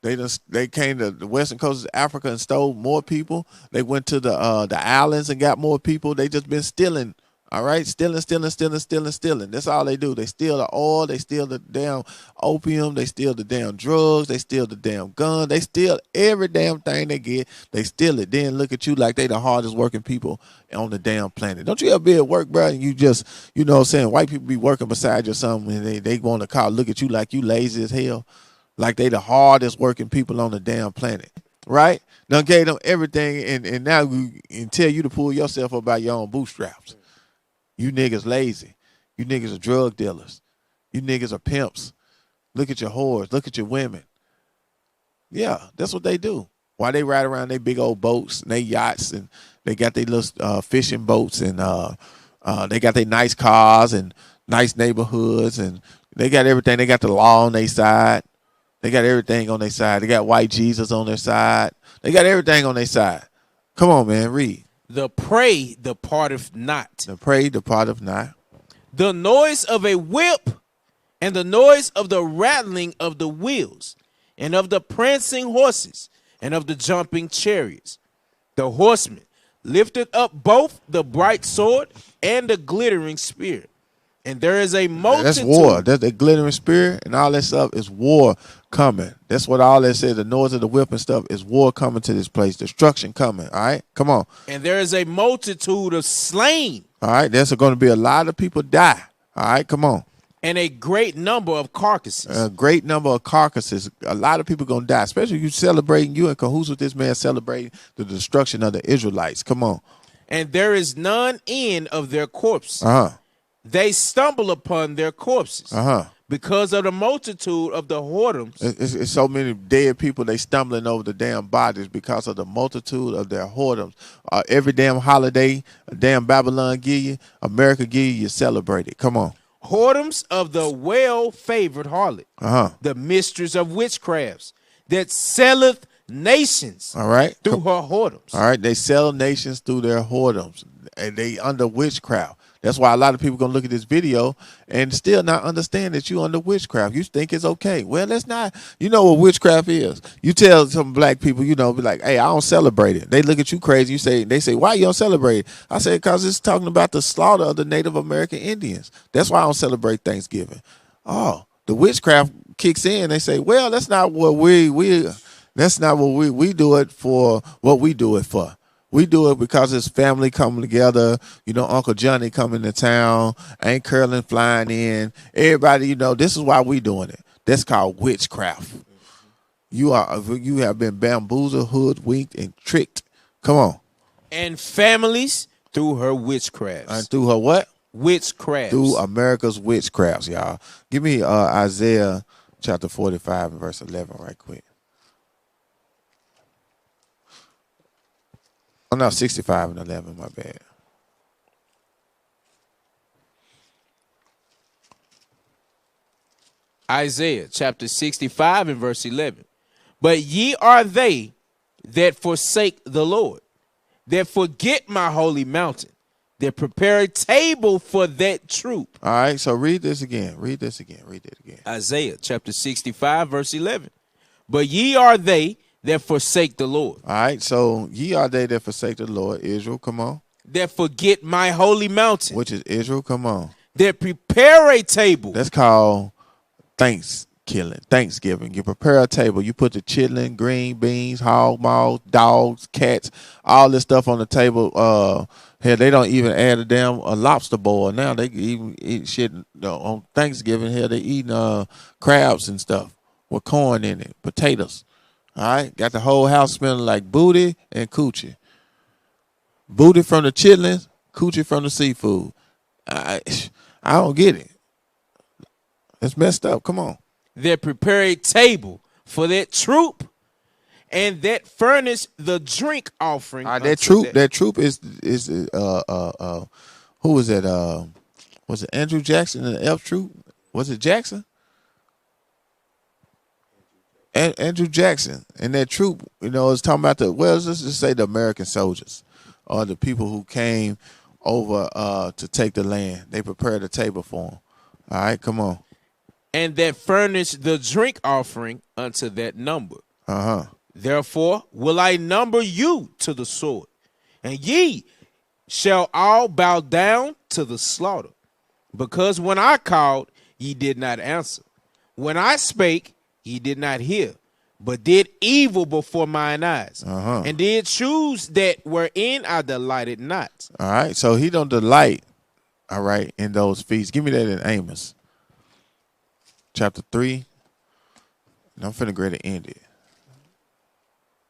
They came to the western coast of Africa and stole more people. They went to the islands and got more people. They just been stealing. All right, stealing. That's all they do. They steal the oil. They steal the damn opium. They steal the damn drugs. They steal the damn gun. They steal every damn thing they get. They steal it. Then look at you like they the hardest working people on the damn planet. Don't you ever be at work, bro, and you just, you know what I'm saying, white people be working beside you or something, and they want to call, look at you like you lazy as hell, like they the hardest working people on the damn planet, right? Done gave them everything, and now and tell you to pull yourself up by your own bootstraps. You niggas lazy. You niggas are drug dealers. You niggas are pimps. Look at your whores. Look at your women. Yeah, that's what they do. Why they ride around their big old boats and their yachts, and they got their little fishing boats, and they got their nice cars and nice neighborhoods, and they got everything. They got the law on their side. They got everything on their side. They got white Jesus on their side. They got everything on their side. Come on, man, read. The prey departeth not. The prey departeth not. The noise of a whip, and the noise of the rattling of the wheels, and of the prancing horses, and of the jumping chariots. The horseman lifted up both the bright sword and the glittering spear. And there is a multitude. That's war. That's the glittering spear and all that stuff is war coming. That's what all that says. The noise of the whip and stuff is war coming to this place. Destruction coming. All right? Come on. And there is a multitude of slain. All right? There's going to be a lot of people die. All right? Come on. And a great number of carcasses. A great number of carcasses. A lot of people going to die. Especially you celebrating, you in cahoots with this man celebrating the destruction of the Israelites. Come on. And there is none end of their corpse. Uh-huh. They stumble upon their corpses because of the multitude of the whoredoms. It's so many dead people, they stumbling over the damn bodies because of the multitude of their whoredoms. Every damn holiday, a damn Babylon give you, America give you, you celebrate it. Come on. Whoredoms of the well-favored harlot, the mistress of witchcrafts, that selleth nations through her whoredoms. All right, they sell nations through their whoredoms, and they under witchcraft. That's why a lot of people gonna look at this video and still not understand that you under witchcraft. You think it's okay. Well, that's not. You know what witchcraft is. You tell some black people, you know, be like, hey, I don't celebrate it. They look at you crazy. They say, why you don't celebrate it? I say, because it's talking about the slaughter of the Native American Indians. That's why I don't celebrate Thanksgiving. Oh, the witchcraft kicks in. They say, well, that's not what we do it for. What we do it for. We do it because it's family coming together. You know, Uncle Johnny coming to town, Aunt Curlin flying in. Everybody, you know, this is why we doing it. That's called witchcraft. You have been bamboozled, hoodwinked, and tricked. Come on. And families through her witchcrafts. And through her what? Witchcrafts. Through America's witchcrafts, y'all. Give me Isaiah chapter 45 and verse 11 right quick. Oh, no, 65 and 11, my bad. Isaiah chapter 65 and verse 11. But ye are they that forsake the Lord, that forget my holy mountain, that prepare a table for that troop. All right, so read this again. Read it again. Isaiah chapter 65 verse 11. But ye are they that forsake the Lord. All right, so ye are they that forsake the Lord. Israel, come on. That forget my holy mountain. Which is Israel, come on. That prepare a table. That's called Thanksgiving. You prepare a table. You put the chitlin, green beans, hog maws, dogs, cats, all this stuff on the table. Hell, they don't even add a lobster boil now. They even eat shit on Thanksgiving. Hell, they eating crabs and stuff with corn in it, potatoes. All right, got the whole house smelling like booty and coochie. Booty from the chitlins, coochie from the seafood. I don't get it. It's messed up. Come on. That prepare a table for that troop, and that furnish the drink offering. That troop is who was that? Was it Andrew Jackson and the F Troop? Was it Jackson? Andrew Jackson and that troop, is talking about let's just say the American soldiers or the people who came over to take the land. They prepared a table for them. All right, come on. And that furnish the drink offering unto that number. Therefore will I number you to the sword, and ye shall all bow down to the slaughter. Because when I called, ye did not answer. When I spake, ye did not hear, but did evil before mine eyes, and did choose that wherein I delighted not. All right, so he don't delight, all right, in those feasts. Give me that in Amos, chapter 3. And I'm finna go to end it,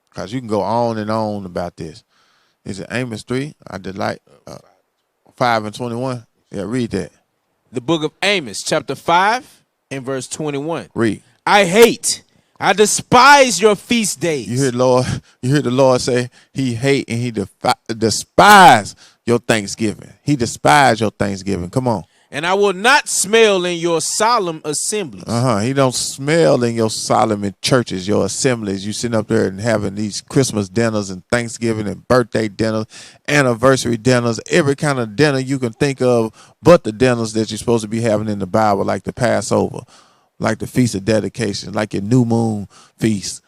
because you can go on and on about this. Is it Amos 3? I delight 5 and 21. Yeah, read that. The book of Amos, chapter 5 and verse 21. Read. I despise your feast days. You hear the Lord say he hate and he despise your Thanksgiving. He despised your Thanksgiving. Come on. And I will not smell in your solemn assemblies. He don't smell in your solemn churches, your assemblies. You sitting up there and having these Christmas dinners and Thanksgiving and birthday dinners, anniversary dinners, every kind of dinner you can think of, but the dinners that you're supposed to be having in the Bible, like the Passover, like the Feast of Dedication, like your New Moon feast.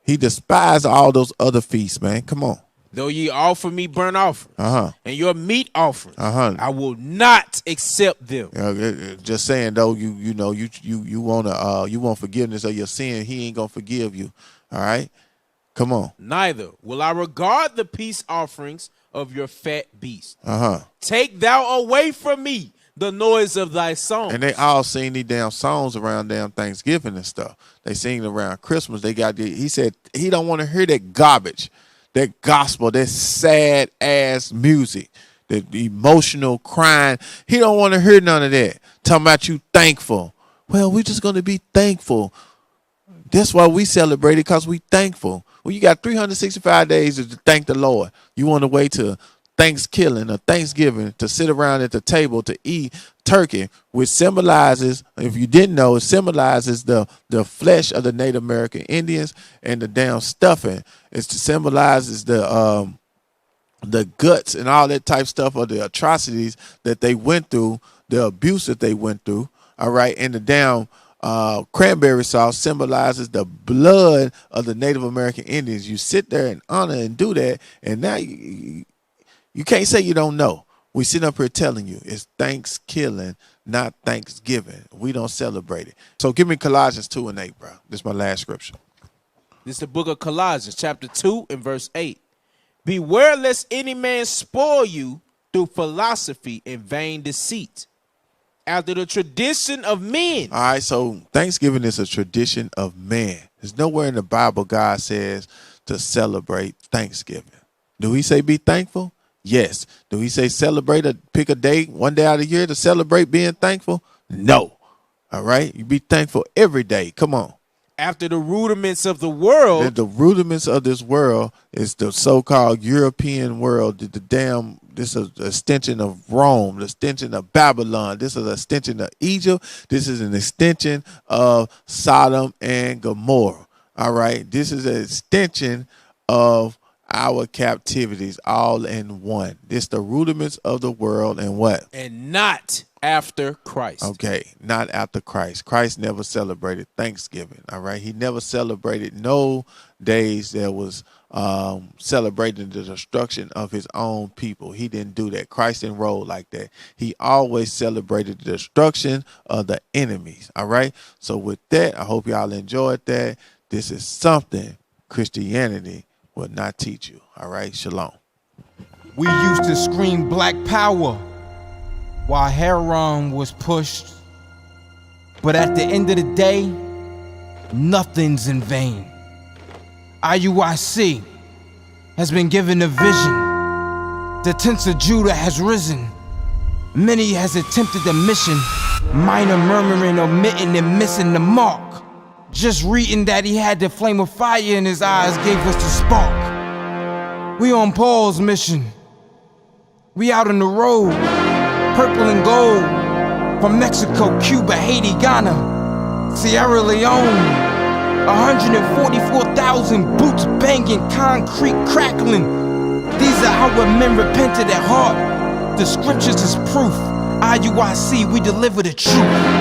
He despised all those other feasts, man. Come on. Though ye offer me burnt offerings and your meat offerings, I will not accept them. Just saying though, you want forgiveness of your sin. He ain't gonna forgive you. All right, come on. Neither will I regard the peace offerings of your fat beast. Take thou away from me the noise of thy song. And they all sing these damn songs around damn Thanksgiving and stuff. They sing around Christmas. He said he don't want to hear that garbage. That gospel, that sad ass music, that emotional crying. He don't want to hear none of that. Talking about you thankful. Well, we're just going to be thankful. That's why we celebrate it, because we thankful. Well, you got 365 days to thank the Lord. You want to wait till THANKSKILLING or Thanksgiving to sit around at the table to eat turkey, which symbolizes, if you didn't know, it symbolizes the flesh of the Native American Indians, and the damn stuffing. It symbolizes the guts and all that type stuff, or the atrocities that they went through, the abuse that they went through. All right, and the damn cranberry sauce symbolizes the blood of the Native American Indians. You sit there and honor and do that, and now you can't say you don't know. We sit up here telling you it's THANKSKILLING, not Thanksgiving. We don't celebrate it. So give me Colossians 2 and 8, bro. This is my last scripture. This is the book of Colossians, chapter 2 and verse 8. Beware lest any man spoil you through philosophy and vain deceit, after the tradition of men. All right, so Thanksgiving is a tradition of man. There's nowhere in the Bible God says to celebrate Thanksgiving. Do he say be thankful? Yes. Do he say celebrate pick a day, one day out of the year to celebrate being thankful? No. All right. You be thankful every day. Come on. After the rudiments of the world. The rudiments of this world is the so-called European world. This is an extension of Rome, the extension of Babylon. This is an extension of Egypt. This is an extension of Sodom and Gomorrah. All right. This is an extension of our captivities all in one. This the rudiments of the world, and what? And not after Christ. Okay, not after Christ. Christ never celebrated Thanksgiving. All right, he never celebrated no days that was celebrating the destruction of his own people. He didn't do that. Christ didn't roll like that. He always celebrated the destruction of the enemies. All right, so with that, I hope y'all enjoyed that. This is something Christianity will not teach you. All right, shalom. We used to scream black power while heroin was pushed, but at the end of the day, nothing's in vain. IUIC has been given a vision. The tents of Judah has risen. Many has attempted the mission, minor murmuring, omitting, and missing the mark. Just reading that he had the flame of fire in his eyes gave us the spark. We on Paul's mission. We out on the road, purple and gold, from Mexico, Cuba, Haiti, Ghana, Sierra Leone. 144,000 boots banging, concrete crackling. These are our men repented at heart. The scriptures is proof. IUIC, we deliver the truth.